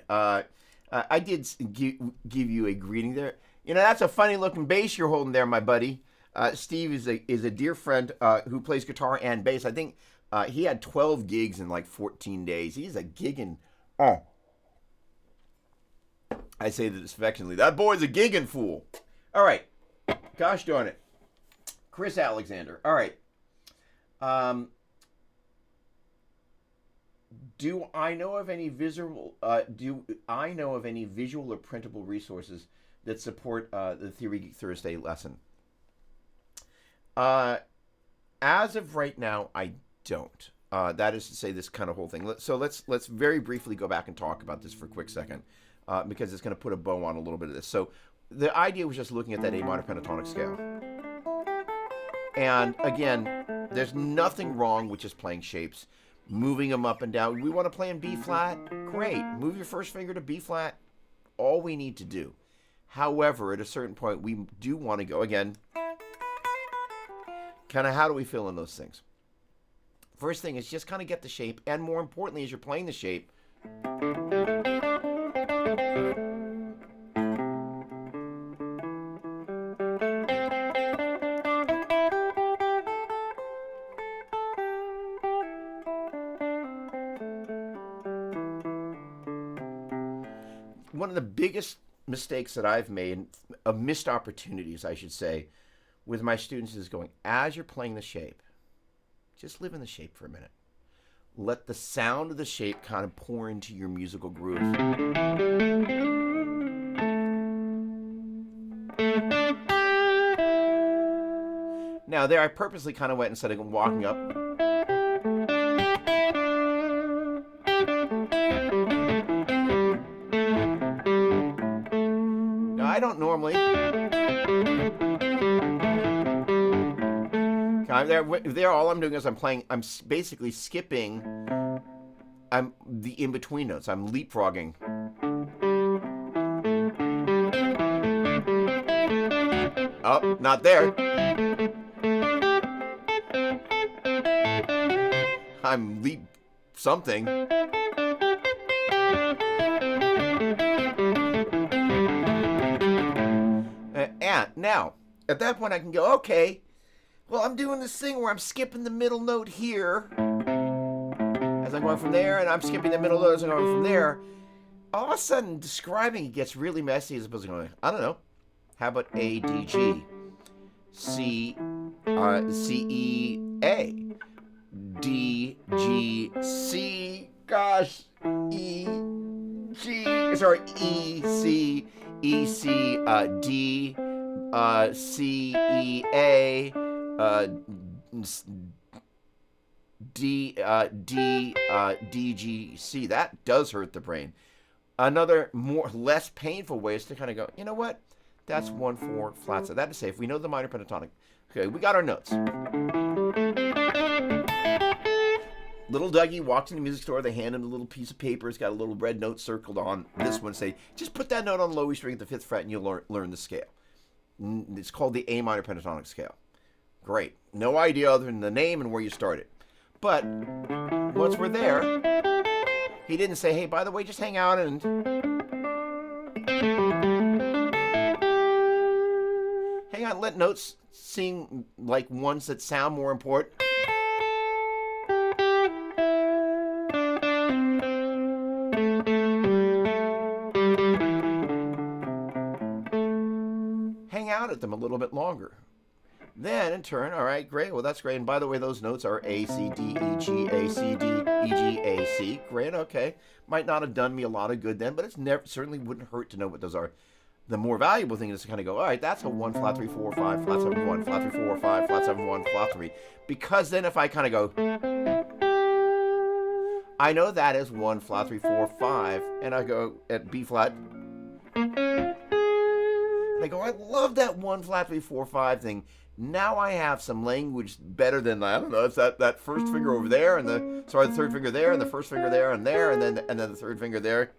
I did give you a greeting there. You know, that's a funny looking bass you're holding there, my buddy. Steve is a dear friend who plays guitar and bass. I think he had 12 gigs in like 14 days. He's a gigging. Oh. I say this affectionately. That boy's a gigging fool. All right. Gosh darn it. Chris Alexander. All right. Do I know of any visual or printable resources that support the Theory Geek Thursday lesson? As of right now, I don't. That is to say, this kind of whole thing. So let's very briefly go back and talk about this for a quick second. Because it's going to put a bow on a little bit of this. So the idea was just looking at that A minor pentatonic scale. And again, there's nothing wrong with just playing shapes, moving them up and down. We want to play in B flat? Great. Move your first finger to B flat. All we need to do. However, at a certain point, we do want to go, again, kind of how do we fill in those things? First thing is just kind of get the shape. And more importantly, as you're playing the shape, One of the biggest mistakes that I've made, of missed opportunities, I should say, with my students is going, as you're playing the shape, just live in the shape for a minute. Let the sound of the shape kind of pour into your musical groove. Now, there I purposely kind of went instead of walking up. Now, I don't normally. There, all I'm doing is I'm basically skipping. I'm the in-between notes. I'm leapfrogging. Oh, not there. I'm leap something. And now, at that point, I can go, okay, well, I'm doing this thing where I'm skipping the middle note here as I'm going from there, and I'm skipping the middle note as I'm going from there. All of a sudden, describing it gets really messy as opposed to going, I don't know, how about A, D, G, C, C, E, A, D, G, C, gosh, E, G, sorry, E, C, E, C, D, C, E, A, D, D, G, C. That does hurt the brain. Another less painful way is to kind of go, you know what? That's 1/4 flat. So that is safe. We know the minor pentatonic. Okay, we got our notes. Little Dougie walked in the music store. They hand him a little piece of paper. It's got a little red note circled on this one. Say, just put that note on the low E string at the 5th fret and you'll learn the scale. It's called the A minor pentatonic scale. Great. No idea other than the name and where you started. But once we're there, he didn't say, hey, by the way, just hang out and... hang on, let notes seem like ones that sound more important. Hang out at them a little bit longer. Then, in turn, all right, great. Well, that's great. And by the way, those notes are A, C, D, E, G, A, C, D, E, G, A, C. Great, okay. Might not have done me a lot of good then, but it's certainly wouldn't hurt to know what those are. The more valuable thing is to kind of go, all right, that's a 1, flat 3, 4, 5, flat 7, 1, flat 3, 4, 5, flat 7, 1, flat 3. Because then if I kind of go, I know that is 1, flat 3, 4, 5, and I go at B flat. And I go, I love that 1, flat 3, 4, 5 thing. Now I have some language better than, I don't know, it's that first finger over there, and the third finger there, and the first finger there, and there, and then the third finger there.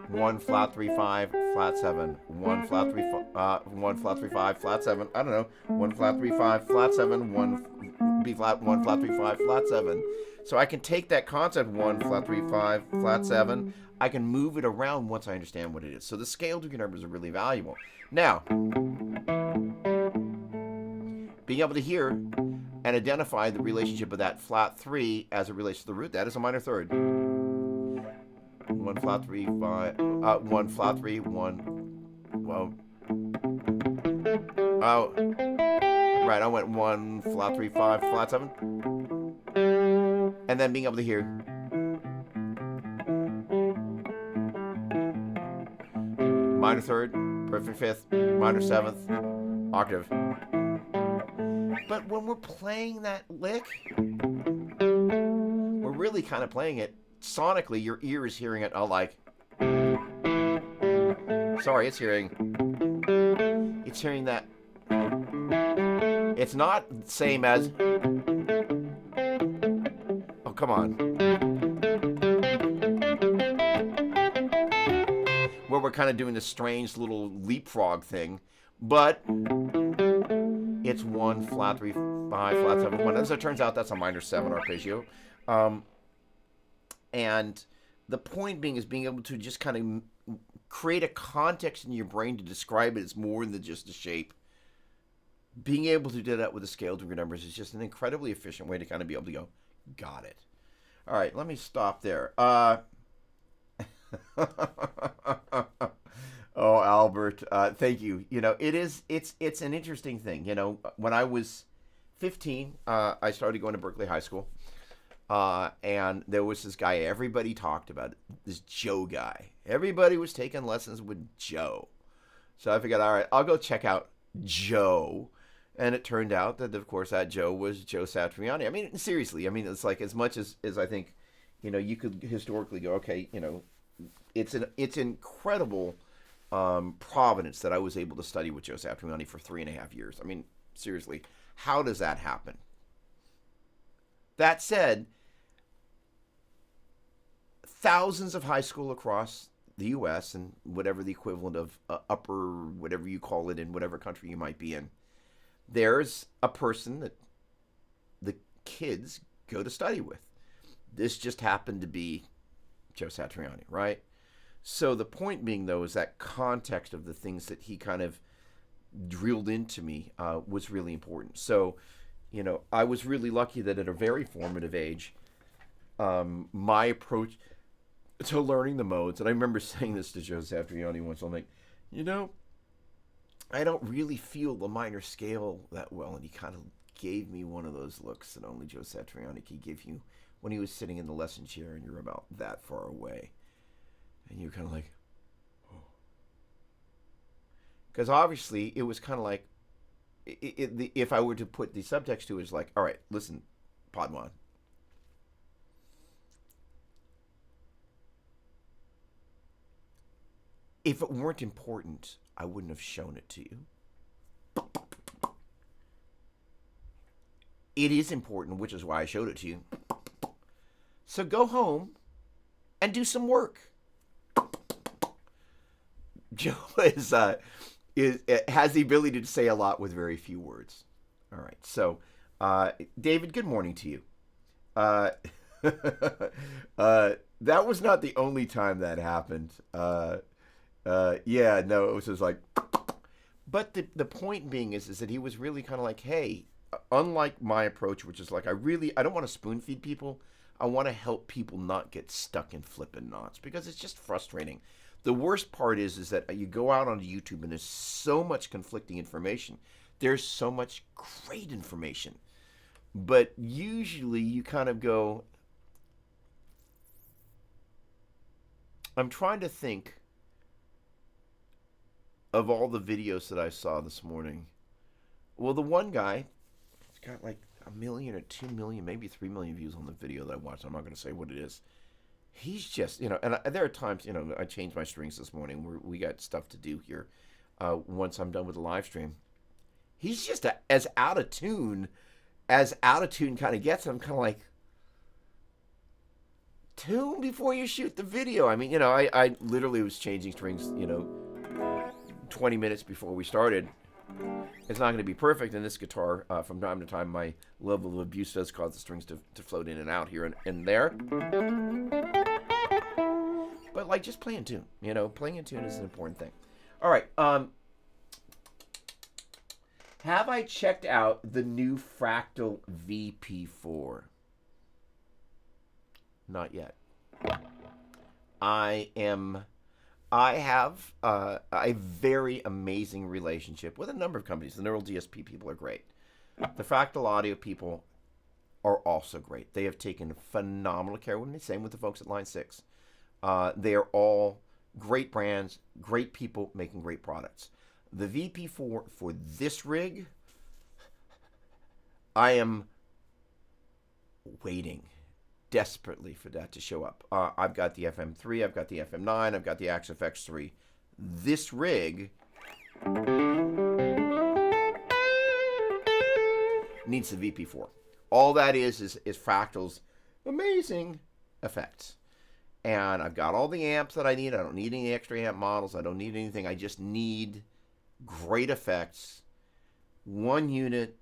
1, flat 3, 5, flat 7. 1, flat 3, 1, flat 3, 5, flat 7. I don't know. 1, flat 3, 5, flat 7. 1, B flat, 1, flat 3, 5, flat 7. So I can take that concept, 1, flat 3, 5, flat 7. I can move it around once I understand what it is. So the scale tuning numbers are really valuable. Now, being able to hear and identify the relationship of that flat 3 as it relates to the root, that is a minor third. 1, flat 3, 5, 1, flat 3, 1, well, oh, right, I went 1, flat 3, 5, flat 7. And then being able to hear. Minor third, perfect 5th, minor 7th, octave. But when we're playing that lick, we're really kind of playing it sonically. Your ear is hearing it all like, sorry, it's hearing that. It's not the same as, oh, come on. Where we're kind of doing this strange little leapfrog thing, but it's 1, flat 3, 5, flat 7, 1. As it turns out, that's a minor 7 arpeggio. And the point being is being able to just kind of create a context in your brain to describe it as more than just a shape. Being able to do that with the scale degree numbers is just an incredibly efficient way to kind of be able to go, got it. All right, let me stop there. Oh, Albert, thank you. It's an interesting thing. When I was 15, I started going to Berkeley High School, and there was this guy everybody talked about, this Joe guy. Everybody was taking lessons with Joe. So I figured, all right, I'll go check out Joe. And it turned out that, of course, that Joe was Joe Satriani. I mean, seriously, I mean, it's like as much as I think, you could historically go, okay, it's incredible providence that I was able to study with Joe Satriani for 3.5 years. I mean, seriously, how does that happen? That said, thousands of high school across the U.S. and whatever the equivalent of upper, whatever you call it in whatever country you might be in, there's a person that the kids go to study with. This just happened to be Joe Satriani, right? So the point being, though, is that context of the things that he kind of drilled into me was really important. So, I was really lucky that at a very formative age, my approach to learning the modes, and I remember saying this to Joe Satriani once, I'm like, I don't really feel the minor scale that well. And he kind of gave me one of those looks that only Joe Satriani could give you when he was sitting in the lesson chair and you're about that far away. And you're kind of like, oh. Because obviously it was kind of like, if I were to put the subtext to it, it's like, all right, listen, Padman. If it weren't important, I wouldn't have shown it to you. It is important, which is why I showed it to you. So go home and do some work. Joe has the ability to say a lot with very few words. All right. So, David, good morning to you. That was not the only time that happened. Yeah, no, it was just like, but the point being is that he was really kind of like, hey, unlike my approach, which is like, I don't want to spoon feed people. I want to help people not get stuck in flipping knots because it's just frustrating. The worst part is that you go out onto YouTube and there's so much conflicting information. There's so much great information, but usually you kind of go, I'm trying to think of all the videos that I saw this morning. Well, the one guy, he's got like 1 million or 2 million, maybe 3 million views on the video that I watched. I'm not going to say what it is. He's just, and there are times, I changed my strings this morning. We got stuff to do here once I'm done with the live stream. He's just as out of tune kind of gets. I'm kind of like, tune before you shoot the video. I mean, I literally was changing strings, 20 minutes before we started. It's not going to be perfect, and this guitar, from time to time, my level of abuse does cause the strings to float in and out here and there. But, like, just play in tune. Playing in tune is an important thing. All right. Have I checked out the new Fractal VP4? Not yet. I have a very amazing relationship with a number of companies. The Neural DSP people are great. The Fractal Audio people are also great. They have taken phenomenal care with me. Same with the folks at Line 6. They are all great brands, great people making great products. The VP4 for this rig, I am waiting desperately for that to show up. I've got the FM3, I've got the FM9, I've got the Axe FX3. This rig needs the VP4. All that is Fractal's amazing effects. And I've got all the amps that I need. I don't need any extra amp models. I don't need anything. I just need great effects. One unit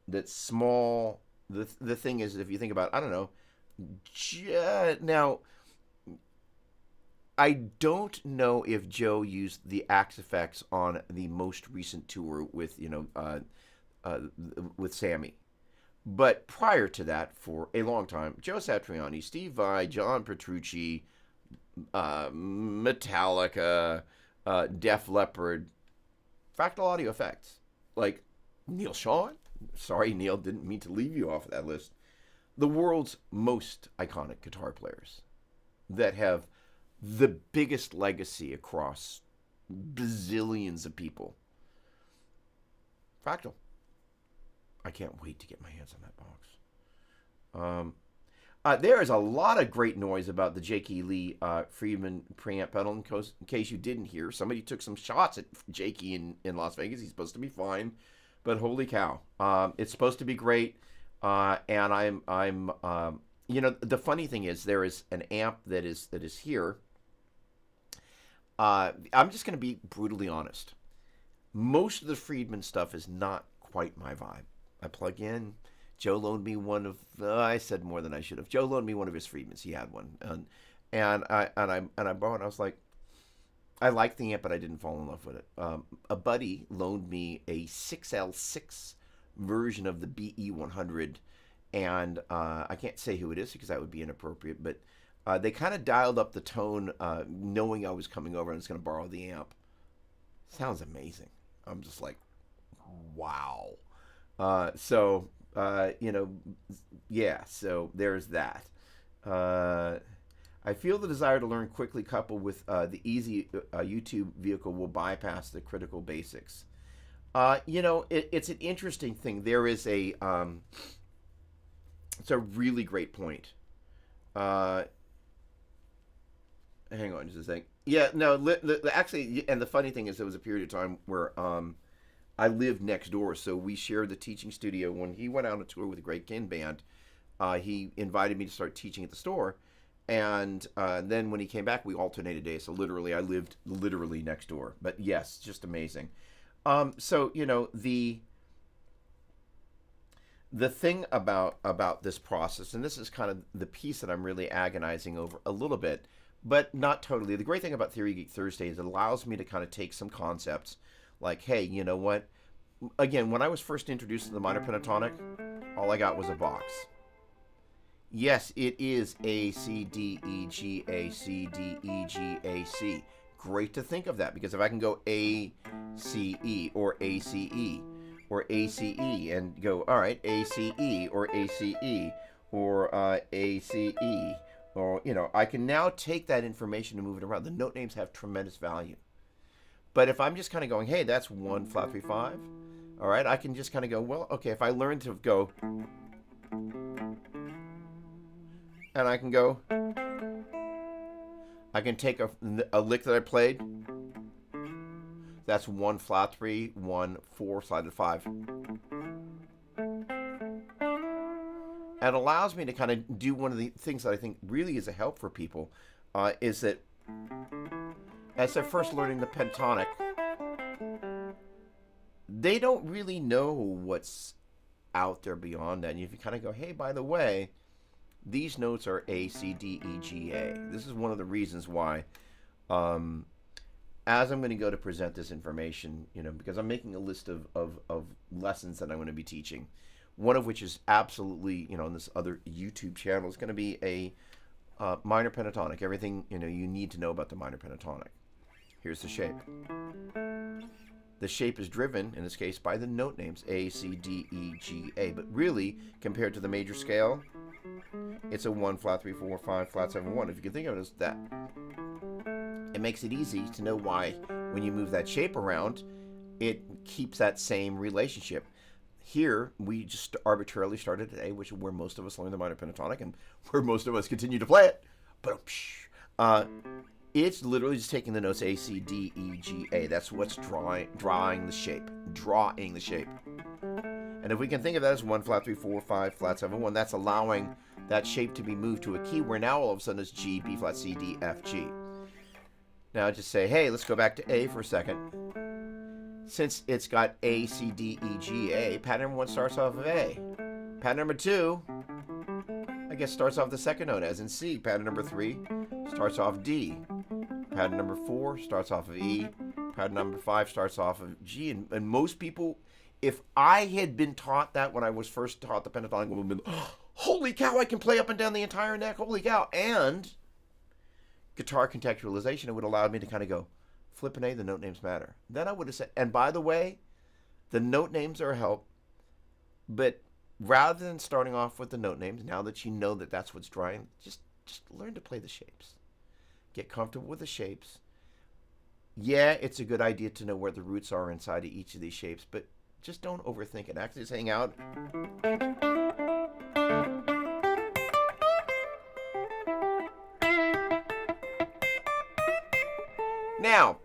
that's small. The thing is, if you think about, I don't know, Now, I don't know if Joe used the axe effects on the most recent tour with uh, with Sammy. But prior to that, for a long time, Joe Satriani, Steve Vai, John Petrucci, Metallica, Def Leppard, Fractal Audio Effects, like Neil Sean. Sorry, Neil, didn't mean to leave you off of that list. The world's most iconic guitar players that have the biggest legacy across bazillions of people. Fractal. I can't wait to get my hands on that box. There is a lot of great noise about the Jakey Lee Friedman preamp pedal. In case you didn't hear, somebody took some shots at Jakey in Las Vegas. He's supposed to be fine, but holy cow, it's supposed to be great. And I'm the funny thing is there is an amp that is here. I'm just going to be brutally honest. Most of the Friedman stuff is not quite my vibe. I plug in. Joe loaned me one of. I said more than I should have. Joe loaned me one of his Friedmans. He had one, and I bought it. I was like, I liked the amp, but I didn't fall in love with it. A buddy loaned me a 6L6 version of the BE100, and I can't say who it is because that would be inappropriate. But they kind of dialed up the tone, knowing I was coming over and was going to borrow the amp. Sounds amazing. I'm just like, wow. Yeah, so there's that. I feel the desire to learn quickly coupled with the easy YouTube vehicle will bypass the critical basics. It's an interesting thing. There is it's a really great point. Hang on just a second. Yeah, no, actually, and the funny thing is there was a period of time where I lived next door, so we shared the teaching studio. When he went out on a tour with the Great Kin Band, he invited me to start teaching at the store, and then when he came back, we alternated days. So literally, I lived literally next door. But yes, just amazing. So the thing about this process, and this is kind of the piece that I'm really agonizing over a little bit, but not totally. The great thing about Theory Geek Thursday is it allows me to kind of take some concepts like, hey, you know what? Again, when I was first introduced to the minor pentatonic, all I got was a box. Yes, it is A, C, D, E, G, A, C, D, E, G, A, C. Great to think of that, because if I can go A, C, E, or A, C, E, or A, C, E, and go, all right, A, C, E, or A, C, E, or A, C, E, or, I can now take that information and move it around. The note names have tremendous value. But if I'm just kind of going, hey, that's 1 flat 3 5, all right, I can just kind of go, well, okay, if I learn to go, and I can go, I can take a lick that I played, that's 1 flat 3, 1 4 slided 5. And allows me to kind of do one of the things that I think really is a help for people, is that as they're first learning the pentatonic, they don't really know what's out there beyond that. And if you kind of go, hey, by the way, these notes are A, C, D, E, G, A. This is one of the reasons why, as I'm going to go to present this information, because I'm making a list of lessons that I'm going to be teaching, one of which is absolutely, on this other YouTube channel, is going to be a minor pentatonic. Everything, you need to know about the minor pentatonic. Here's the shape. The shape is driven, in this case, by the note names A, C, D, E, G, A. But really, compared to the major scale, it's a 1 flat 3 4 5 flat 7 1. If you can think of it as that, it makes it easy to know why when you move that shape around, it keeps that same relationship. Here, we just arbitrarily started at A, which is where most of us learn the minor pentatonic and where most of us continue to play it. But it's literally just taking the notes A, C, D, E, G, A. That's what's drawing the shape. Drawing the shape. And if we can think of that as 1 flat 3 4 5 flat 7 1, that's allowing that shape to be moved to a key where now all of a sudden it's G, B flat, C, D, F, G. Now just say, hey, let's go back to A for a second. Since it's got A, C, D, E, G, A, pattern number 1 starts off of A. Pattern number 2 I guess starts off the second note, as in C. Pattern number 3 starts off D. Pattern number 4 starts off of E. Pattern number 5 starts off of G. And most people, if I had been taught that when I was first taught the pentatonic, would have been, oh, holy cow, I can play up and down the entire neck, holy cow. And guitar contextualization, it would allow me to kind of go, flippin' A, the note names matter. Then I would have said, and by the way, the note names are a help, but rather than starting off with the note names, now that you know that that's what's drawing, just learn to play the shapes. Get comfortable with the shapes. Yeah, it's a good idea to know where the roots are inside of each of these shapes, but just don't overthink it. Actually, just hang out. Now,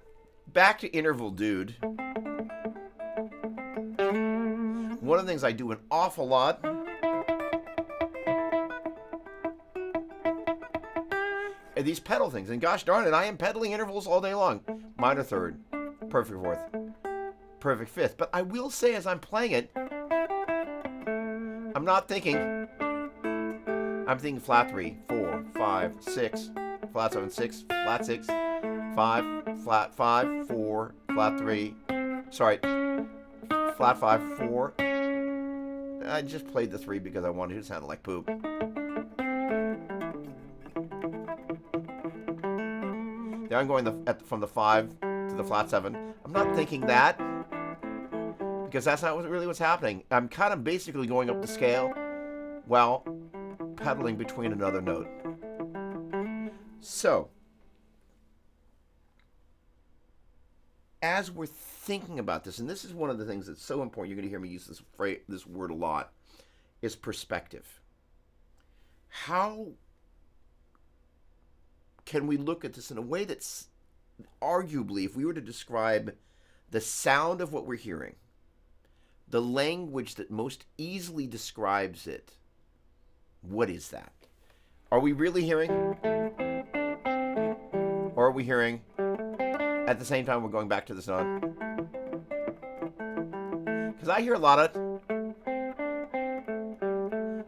back to interval, dude. One of the things I do an awful lot are these pedal things. And gosh darn it, I am pedaling intervals all day long. Minor third, perfect fourth, perfect fifth. But I will say as I'm playing it, I'm not thinking. I'm thinking flat 3, 4, 5, 6, flat 7, 6, flat 6, 5, flat 5, 4, flat 3. Sorry, flat 5, 4. I just played the 3 because I wanted to sound like poop. There I'm going from the 5 to the flat 7. I'm not thinking that because that's not really what's happening. I'm kind of basically going up the scale while pedaling between another note. So, as we're thinking about this, and this is one of the things that's so important, you're going to hear me use this word a lot, is perspective. How can we look at this in a way that's arguably, if we were to describe the sound of what we're hearing, the language that most easily describes it, what is that? Are we really hearing? Or are we hearing at the same time we're going back to this note? Because I hear a lot of,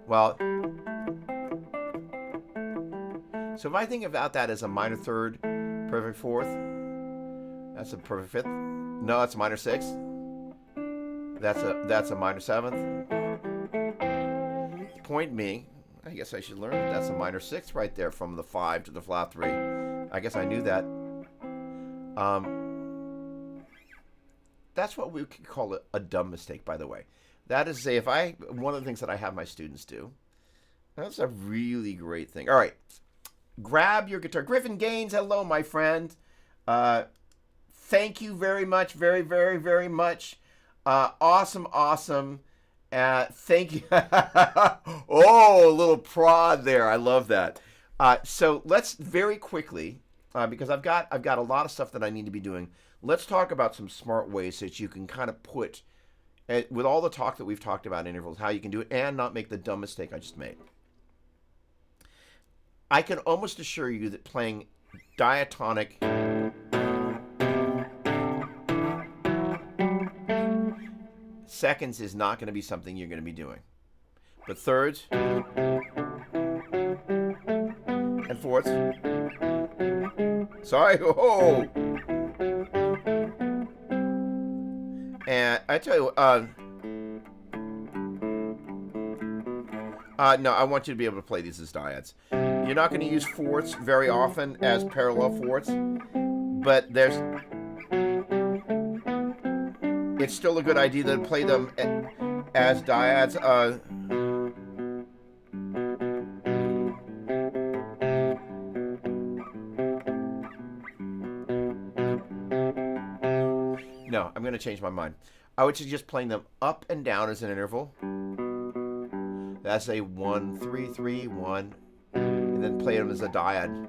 well, so if I think about that as a minor third, perfect fourth, that's a perfect fifth. No, that's a minor sixth. That's a minor seventh. Point being, I guess I should learn that that's a minor sixth right there from the 5 to the flat 3. I guess I knew that. That's what we could call a dumb mistake, by the way. That is to say, one of the things that I have my students do, that's a really great thing. All right, grab your guitar. Griffin Gaines, hello, my friend. Thank you very much, very, very, very much. Awesome. Thank you. Oh, a little prod there. I love that. So let's very quickly, because I've got a lot of stuff that I need to be doing. Let's talk about some smart ways that you can kind of put, with all the talk that we've talked about intervals, how you can do it and not make the dumb mistake I just made. I can almost assure you that playing diatonic seconds is not going to be something you're going to be doing. But thirds and fourths. Sorry. Oh. And I tell you, no, I want you to be able to play these as dyads. You're not going to use fourths very often as parallel fourths, but it's still a good idea to play them as dyads. No, I'm going to change my mind. I would suggest playing them up and down as an interval. That's a 1, 3, 3, 1, and then play them as a dyad.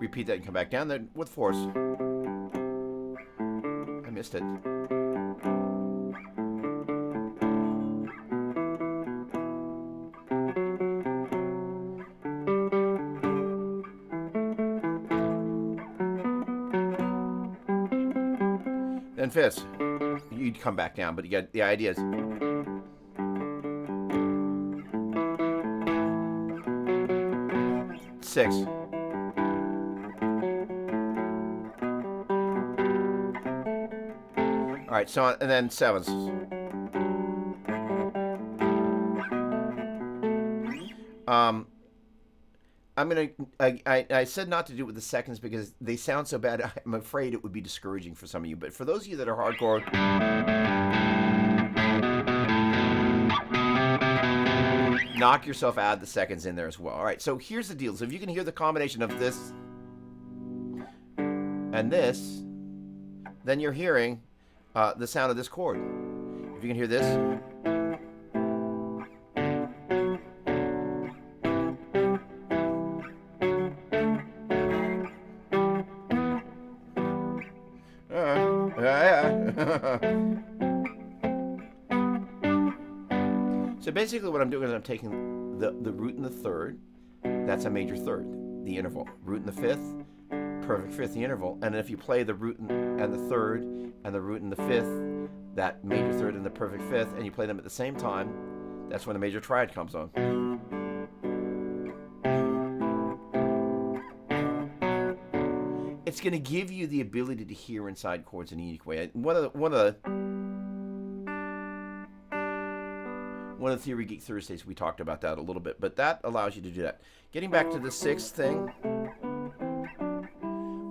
repeat that and come back down then with force. I missed it. Then fifths. You'd come back down, but you get the idea is. Six. All right, so and then sevenths. I said not to do it with the seconds because they sound so bad. I'm afraid it would be discouraging for some of you. But for those of you that are hardcore, knock yourself out of the seconds in there as well. All right, so here's the deal. So if you can hear the combination of this and this, then you're hearing the sound of this chord. If you can hear this. So basically what I'm doing is I'm taking the root in the third, that's a major third, the interval. Root in the fifth, perfect fifth, the interval. And if you play the root and the third and the root in the fifth, that major third and the perfect fifth, and you play them at the same time, that's when the major triad comes on. It's going to give you the ability to hear inside chords in a unique way. One of the Theory Geek Thursdays, we talked about that a little bit, but that allows you to do that. Getting back to the sixth thing,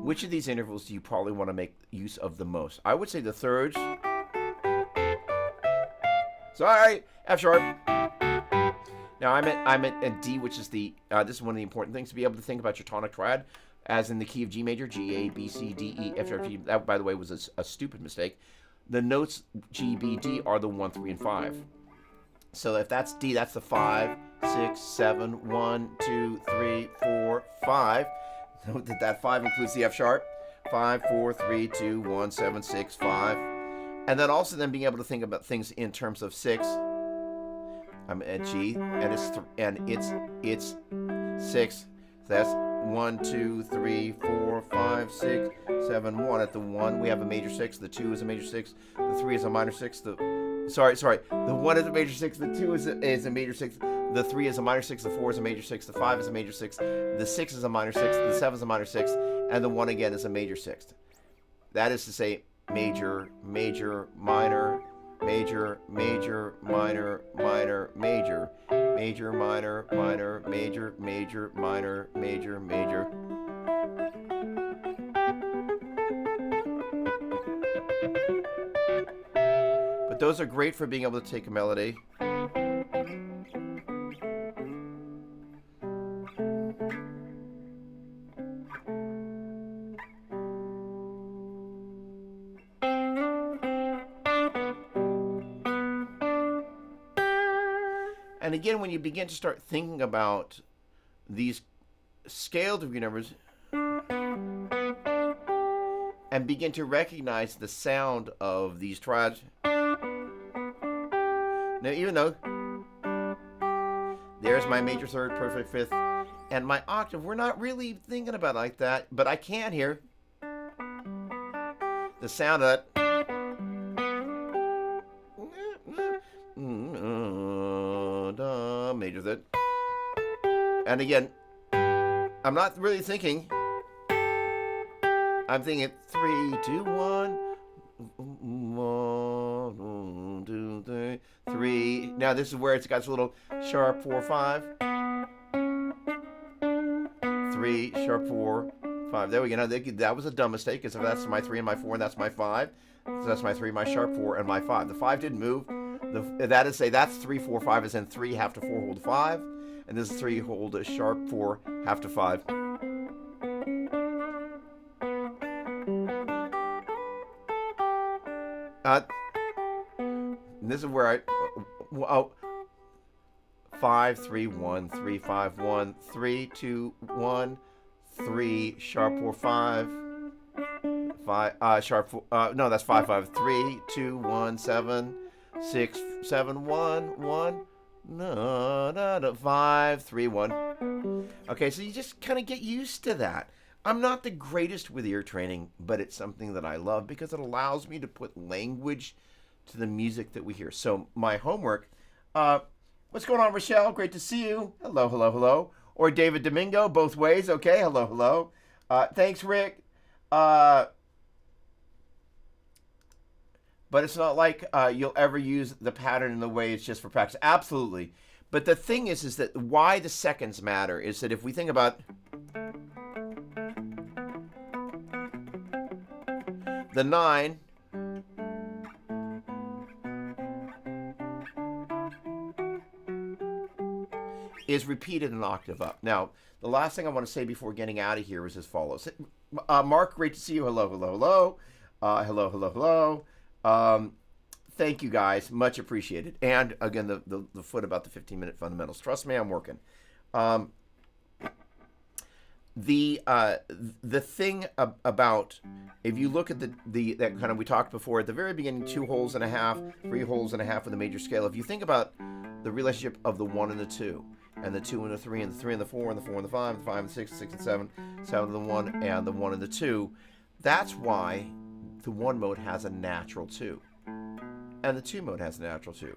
which of these intervals do you probably want to make use of the most? I would say the thirds. Sorry, F sharp. Now I'm at D, which is the this is one of the important things to be able to think about your tonic triad, as in the key of G major, G, A, B, C, D, E, F sharp, G. That, by the way, was a stupid mistake. The notes G, B, D are the 1, 3, and 5. So if that's D, that's the 5, 6, 7, 1, 2, 3, 4, 5. Note that that 5 includes the F sharp. 5, 4, 3, 2, 1, 7, 6, 5. And then also then being able to think about things in terms of 6. I'm at G, and it's 6. So that's 1, 2, 3, 4, 5, 6, 7, 1. At the 1, we have a major 6. The 2 is a major 6. The 3 is a minor 6. Sorry. The 1 is a major 6. The 2 is a major 6. The 3 is a minor 6. The 4 is a major 6. The 5 is a major 6. The 6 is a minor 6. The 7 is a minor 6. And the 1 again is a major 6. That is to say major, major, minor, major, major, minor, minor, major, major, minor, minor, major, major, minor, major, major. But those are great for being able to take a melody and again, when you begin to start thinking about these scale degree numbers and begin to recognize the sound of these triads. Now, even though there's my major third, perfect fifth, and my octave, we're not really thinking about it like that, but I can hear the sound of that. Major third. And again, I'm not really thinking. I'm thinking 3, 2, 1. 1, 2, 3, 3. Now this is where it's got this little sharp 4, 5. 3, sharp 4, 5. There we go. Now that was a dumb mistake because if that's my 3 and my 4 and that's my 5. So that's my 3, my sharp 4, and my 5. The 5 didn't move. That is say that's 3, 4, 5 is in 3 half to 4 hold 5, and this is 3 hold a sharp 4 half to 5. And this is where 5, 3, 1, 3, 5, 1, 3, 2, 1, 3, sharp 4, 5, 5, sharp 4, no, that's 5, 5, 3, 2, 1, 7, 6, 7, 1, 1, no, no, no, 5, 3, 1. Okay, so you just kind of get used to that. I'm not the greatest with ear training, but it's something that I love because it allows me to put language to the music that we hear. So my homework, what's going on, Rochelle? Great to see you. Hello, hello, hello. Or David Domingo, both ways. Okay, hello, hello. Thanks, Rick. But it's not like you'll ever use the pattern in the way it's just for practice. Absolutely. But the thing is that why the seconds matter is that if we think about the 9, is repeated an octave up. Now, the last thing I want to say before getting out of here is as follows. Mark, great to see you. Hello, hello, hello. Hello, hello, hello. Thank you, guys. Much appreciated. And, again, the foot about the 15-minute fundamentals. Trust me, I'm working. The thing about, if you look at that kind of, we talked before at the very beginning, 2 holes and a half, 3 holes and a half with a major scale. If you think about the relationship of the 1 and the 2, and the 2 and the 3, and the 3 and the 4, and the 4 and the 5, and the 5 and the 6, 6 and 7, 7 and the 1, and the 1 and the 2, that's why the 1 mode has a natural 2, and the 2 mode has a natural 2,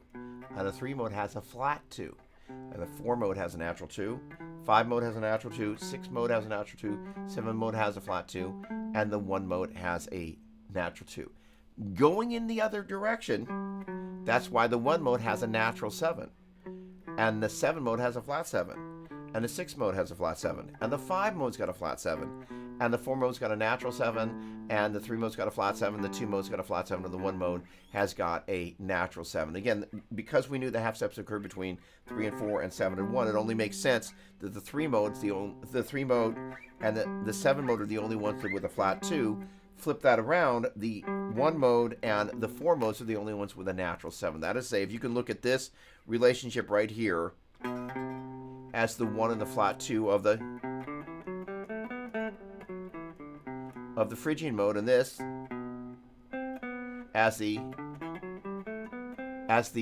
and the 3 mode has a flat 2, and the 4 mode has a natural 2, 5 mode has a natural 2, 6 mode has a natural 2, 7 mode has a flat 2, and the 1 mode has a natural 2. Going in the other direction, that's why the 1 mode has a natural 7, and the 7 mode has a flat 7, and the 6 mode has a flat 7, and the 5 mode's got a flat 7, and the 4 mode's got a natural 7, and the 3 mode's got a flat 7, the 2 mode's got a flat 7, and the 1 mode has got a natural 7. Again, because we knew the half steps occur between 3 and 4 and 7 and 1, it only makes sense that the 3 mode's the 3 mode and the 7 mode are the only ones with a flat 2. Flip that around, the 1 mode and the 4 modes are the only ones with a natural 7. That is to say, if you can look at this relationship right here as the 1 and the flat 2 of the Phrygian mode, and this as the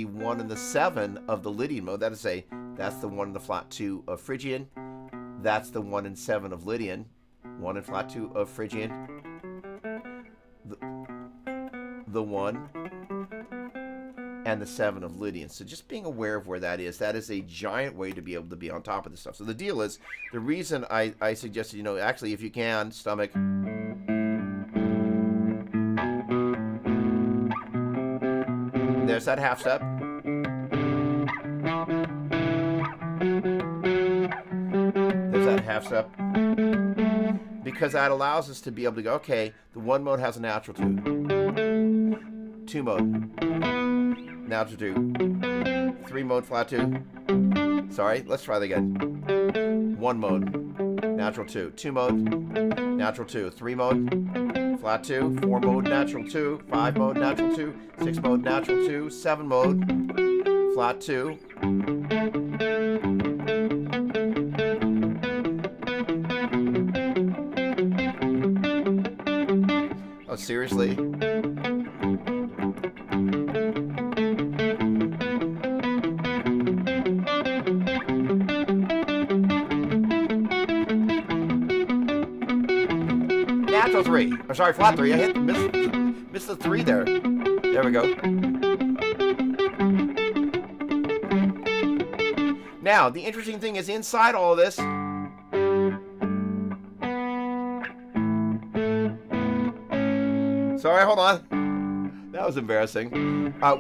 1 and the 7 of the Lydian mode, that is to say, that's the 1 and the flat 2 of Phrygian, that's the 1 and 7 of Lydian, 1 and flat 2 of Phrygian, the 1 and the 7 of Lydian. So just being aware of where that is a giant way to be able to be on top of this stuff. So the deal is, the reason I suggested, actually, if you can, stomach, there's that half step. There's that half step. Because that allows us to be able to go, okay, the 1 mode has a natural 2. 2 mode, natural 2. 3 mode, flat 2. Sorry, let's try that again. 1 mode, natural 2. 2 mode, natural 2. 3 mode, flat 2. 4 mode, natural 2. 5 mode, natural 2. 6 mode, natural 2. 7 mode, flat 2. Oh, seriously? Natural 3. Oh, sorry, flat 3. I missed the 3 there. There we go. Now, the interesting thing is inside all of this, sorry, hold on. That was embarrassing.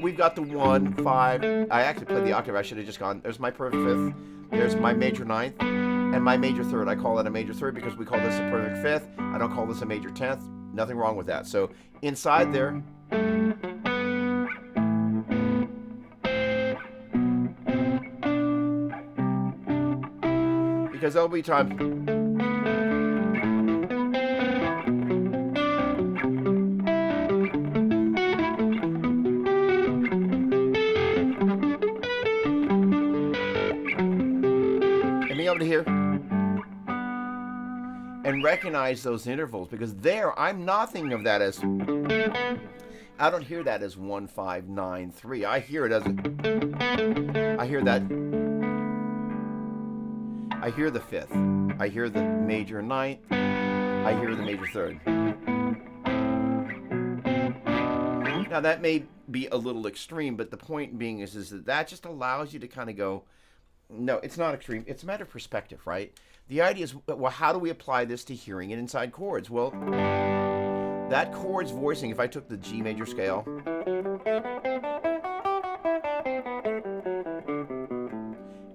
We've got the 1, 5. I actually played the octave. I should have just gone. There's my perfect 5th. There's my major 9th. And my major 3rd. I call it a major 3rd because we call this a perfect 5th. I don't call this a major 10th. Nothing wrong with that. So inside there, because there'll be time. And and recognize those intervals, because there I'm not thinking of that as, I don't hear that as 1 5 9 3. I hear it as, I hear that, I hear the fifth, I hear the major ninth, I hear the major third. Now that may be a little extreme, but the point being is that just allows you to kind of go, no, it's not extreme. It's a matter of perspective, right? The idea is, well, how do we apply this to hearing and inside chords? Well, that chord's voicing, if I took the G major scale, and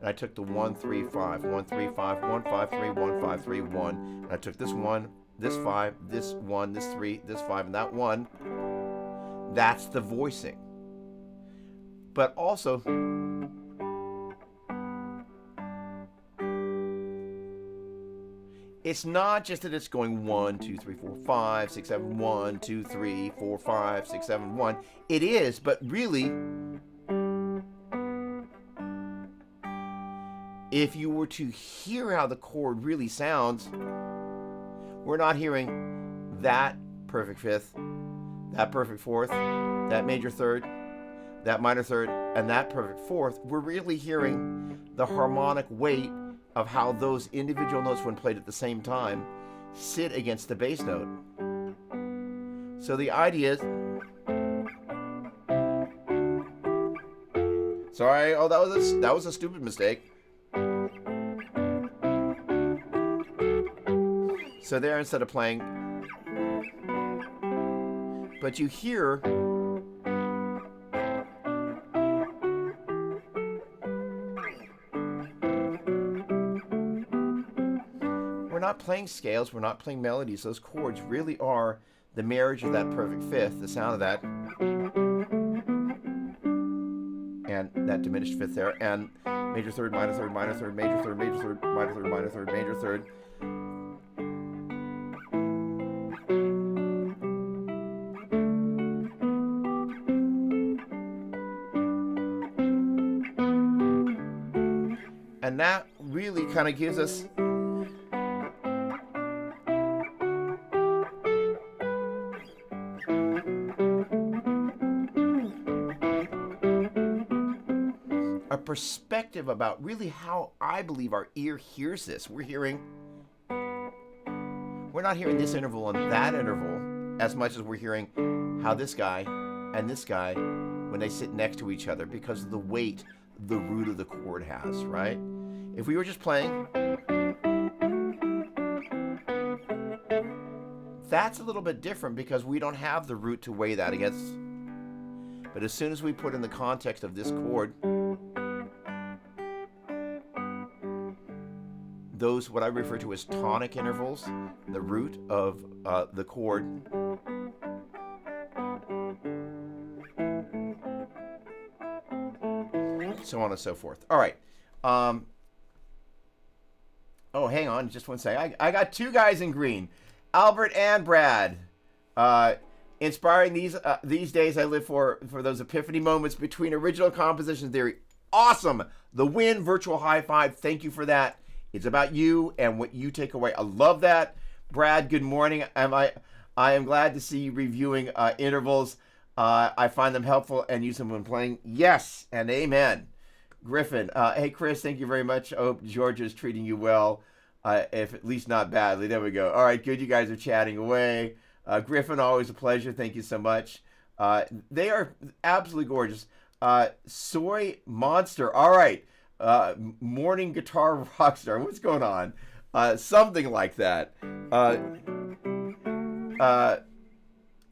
I took the 1 3 5, 1 3 5, 1 5 3, 1 5 3, 1, and I took this 1, this 5, this 1, this 3, this 5, and that 1, that's the voicing. But also, it's not just that it's going 1 2 3 4 5 6 7 1 2 3 4 5 6 7 1. It is, but really, if you were to hear how the chord really sounds, we're not hearing that perfect fifth, that perfect fourth, that major third, that minor third, and that perfect fourth. We're really hearing the harmonic weight of how those individual notes, when played at the same time, sit against the bass note. So the idea is, sorry, oh, that was a stupid mistake. So there, instead of playing, but you hear we're not playing scales, we're not playing melodies. Those chords really are the marriage of that perfect fifth, the sound of that, and that diminished fifth there, and major third, minor third, minor third, major third, major third, minor third, minor third, major third. And that really kind of gives us a perspective about really how I believe our ear hears this. We're not hearing this interval and that interval as much as we're hearing how this guy and this guy, when they sit next to each other, because of the weight the root of the chord has, right? If we were just playing, that's a little bit different because we don't have the root to weigh that against. But as soon as we put in the context of this chord, those, what I refer to as tonic intervals, the root of the chord, so on and so forth. All right. Oh, hang on just one second. I got two guys in green, Albert and Brad. Inspiring these days I live for those epiphany moments between original composition theory. Awesome. The win, virtual high five. Thank you for that. It's about you and what you take away. I love that. Brad, good morning. I am glad to see you reviewing intervals. I find them helpful and use them when playing. Yes, and amen. Griffin, hey Chris, thank you very much. I hope Georgia's treating you well, if at least not badly. There we go. All right, good. You guys are chatting away. Griffin, always a pleasure. Thank you so much. They are absolutely gorgeous. Soy Monster. All right. Morning Guitar Rockstar. What's going on? Something like that.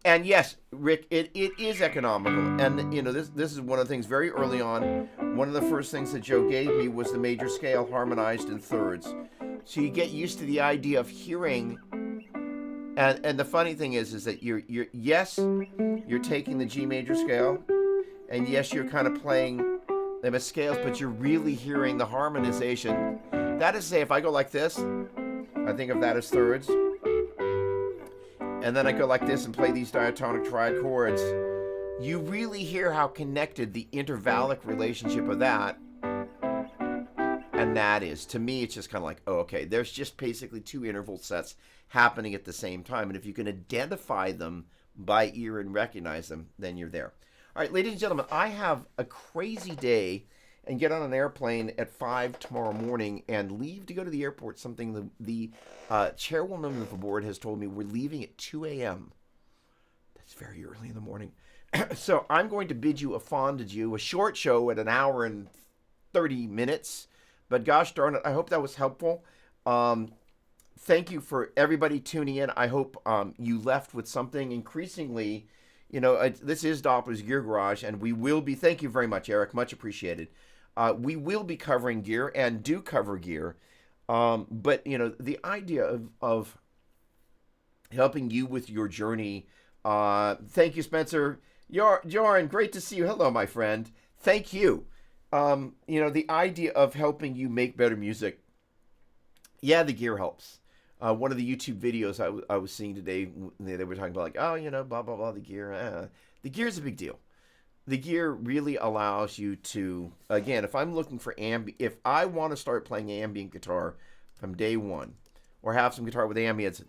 And yes, Rick, it is economical. And, you know, this is one of the things very early on. One of the first things that Joe gave me was the major scale harmonized in thirds. So you get used to the idea of hearing. And the funny thing is that you're taking the G major scale. And yes, you're kind of playing them as scales, but you're really hearing the harmonization. That is to say, if I go like this, I think of that as thirds. And then I go like this and play these diatonic triad chords. You really hear how connected the intervallic relationship of that And that is, to me, it's just kind of like, oh, okay, there's just basically two interval sets happening at the same time. And if you can identify them by ear and recognize them, then you're there. All right, ladies and gentlemen, I have a crazy day and get on an airplane at 5 tomorrow morning and leave to go to the airport, something the chairwoman of the board has told me we're leaving at 2 a.m. That's very early in the morning. So I'm going to bid you a fond adieu, a short show at an hour and 30 minutes. But gosh darn it, I hope that was helpful. Thank you for everybody tuning in. I hope you left with something. Increasingly, this is Doppler's Gear Garage, and we will be, thank you very much, Eric, much appreciated. We will be covering gear and do cover gear. But, the idea of helping you with your journey. Thank you, Spencer. Joran, great to see you. Hello, my friend. Thank you. The idea of helping you make better music. Yeah, the gear helps. One of the YouTube videos I was seeing today, they were talking about blah, blah, blah, the gear. The gear is a big deal. The gear really allows you to, again, if I'm looking for if I want to start playing ambient guitar from day one, or have some guitar with ambience,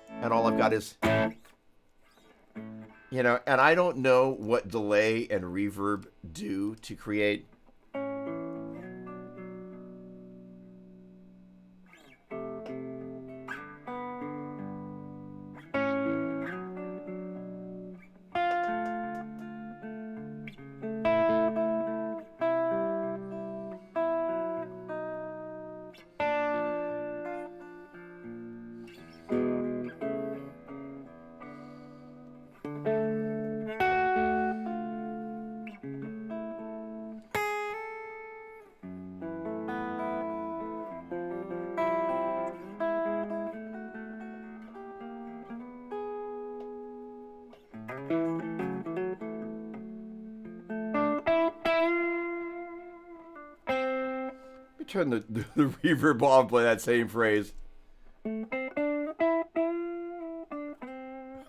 and all I've got is, and I don't know what delay and reverb do to create. Turn the reverb off, play that same phrase.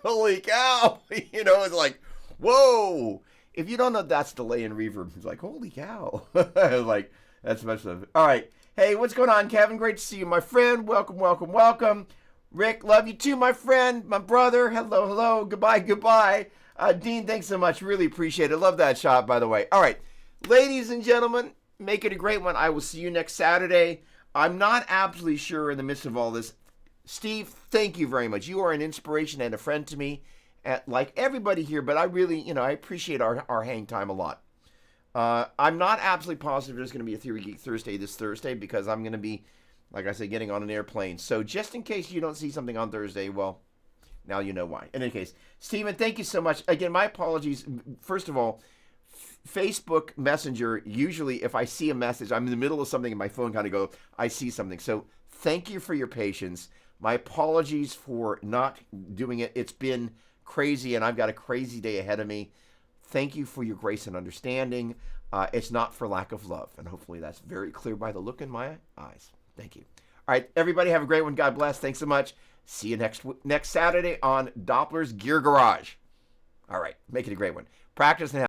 Holy cow! It's like, whoa! If you don't know that's delay and reverb, it's like, holy cow! Like, that's much of it. All right. Hey, what's going on, Kevin? Great to see you, my friend. Welcome, welcome, welcome. Rick, love you too, my friend, my brother. Hello, hello. Goodbye, goodbye. Dean, thanks so much. Really appreciate it. Love that shot, by the way. All right. Ladies and gentlemen, make it a great one. I will see you next Saturday. I'm not absolutely sure in the midst of all this. Steve, thank you very much. You are an inspiration and a friend to me, like everybody here, but I really, I appreciate our hang time a lot. I'm not absolutely positive there's going to be a Theory Geek Thursday this Thursday because I'm going to be, like I said, getting on an airplane. So just in case you don't see something on Thursday, well, now you know why. In any case, Steven, thank you so much. Again, my apologies. First of all, Facebook Messenger, usually if I see a message, I'm in the middle of something and my phone kind of goes, I see something. So thank you for your patience. My apologies for not doing it. It's been crazy and I've got a crazy day ahead of me. Thank you for your grace and understanding. It's not for lack of love. And hopefully that's very clear by the look in my eyes. Thank you. All right, everybody have a great one. God bless. Thanks so much. See you next Saturday on Doppler's Gear Garage. All right, make it a great one. Practice and have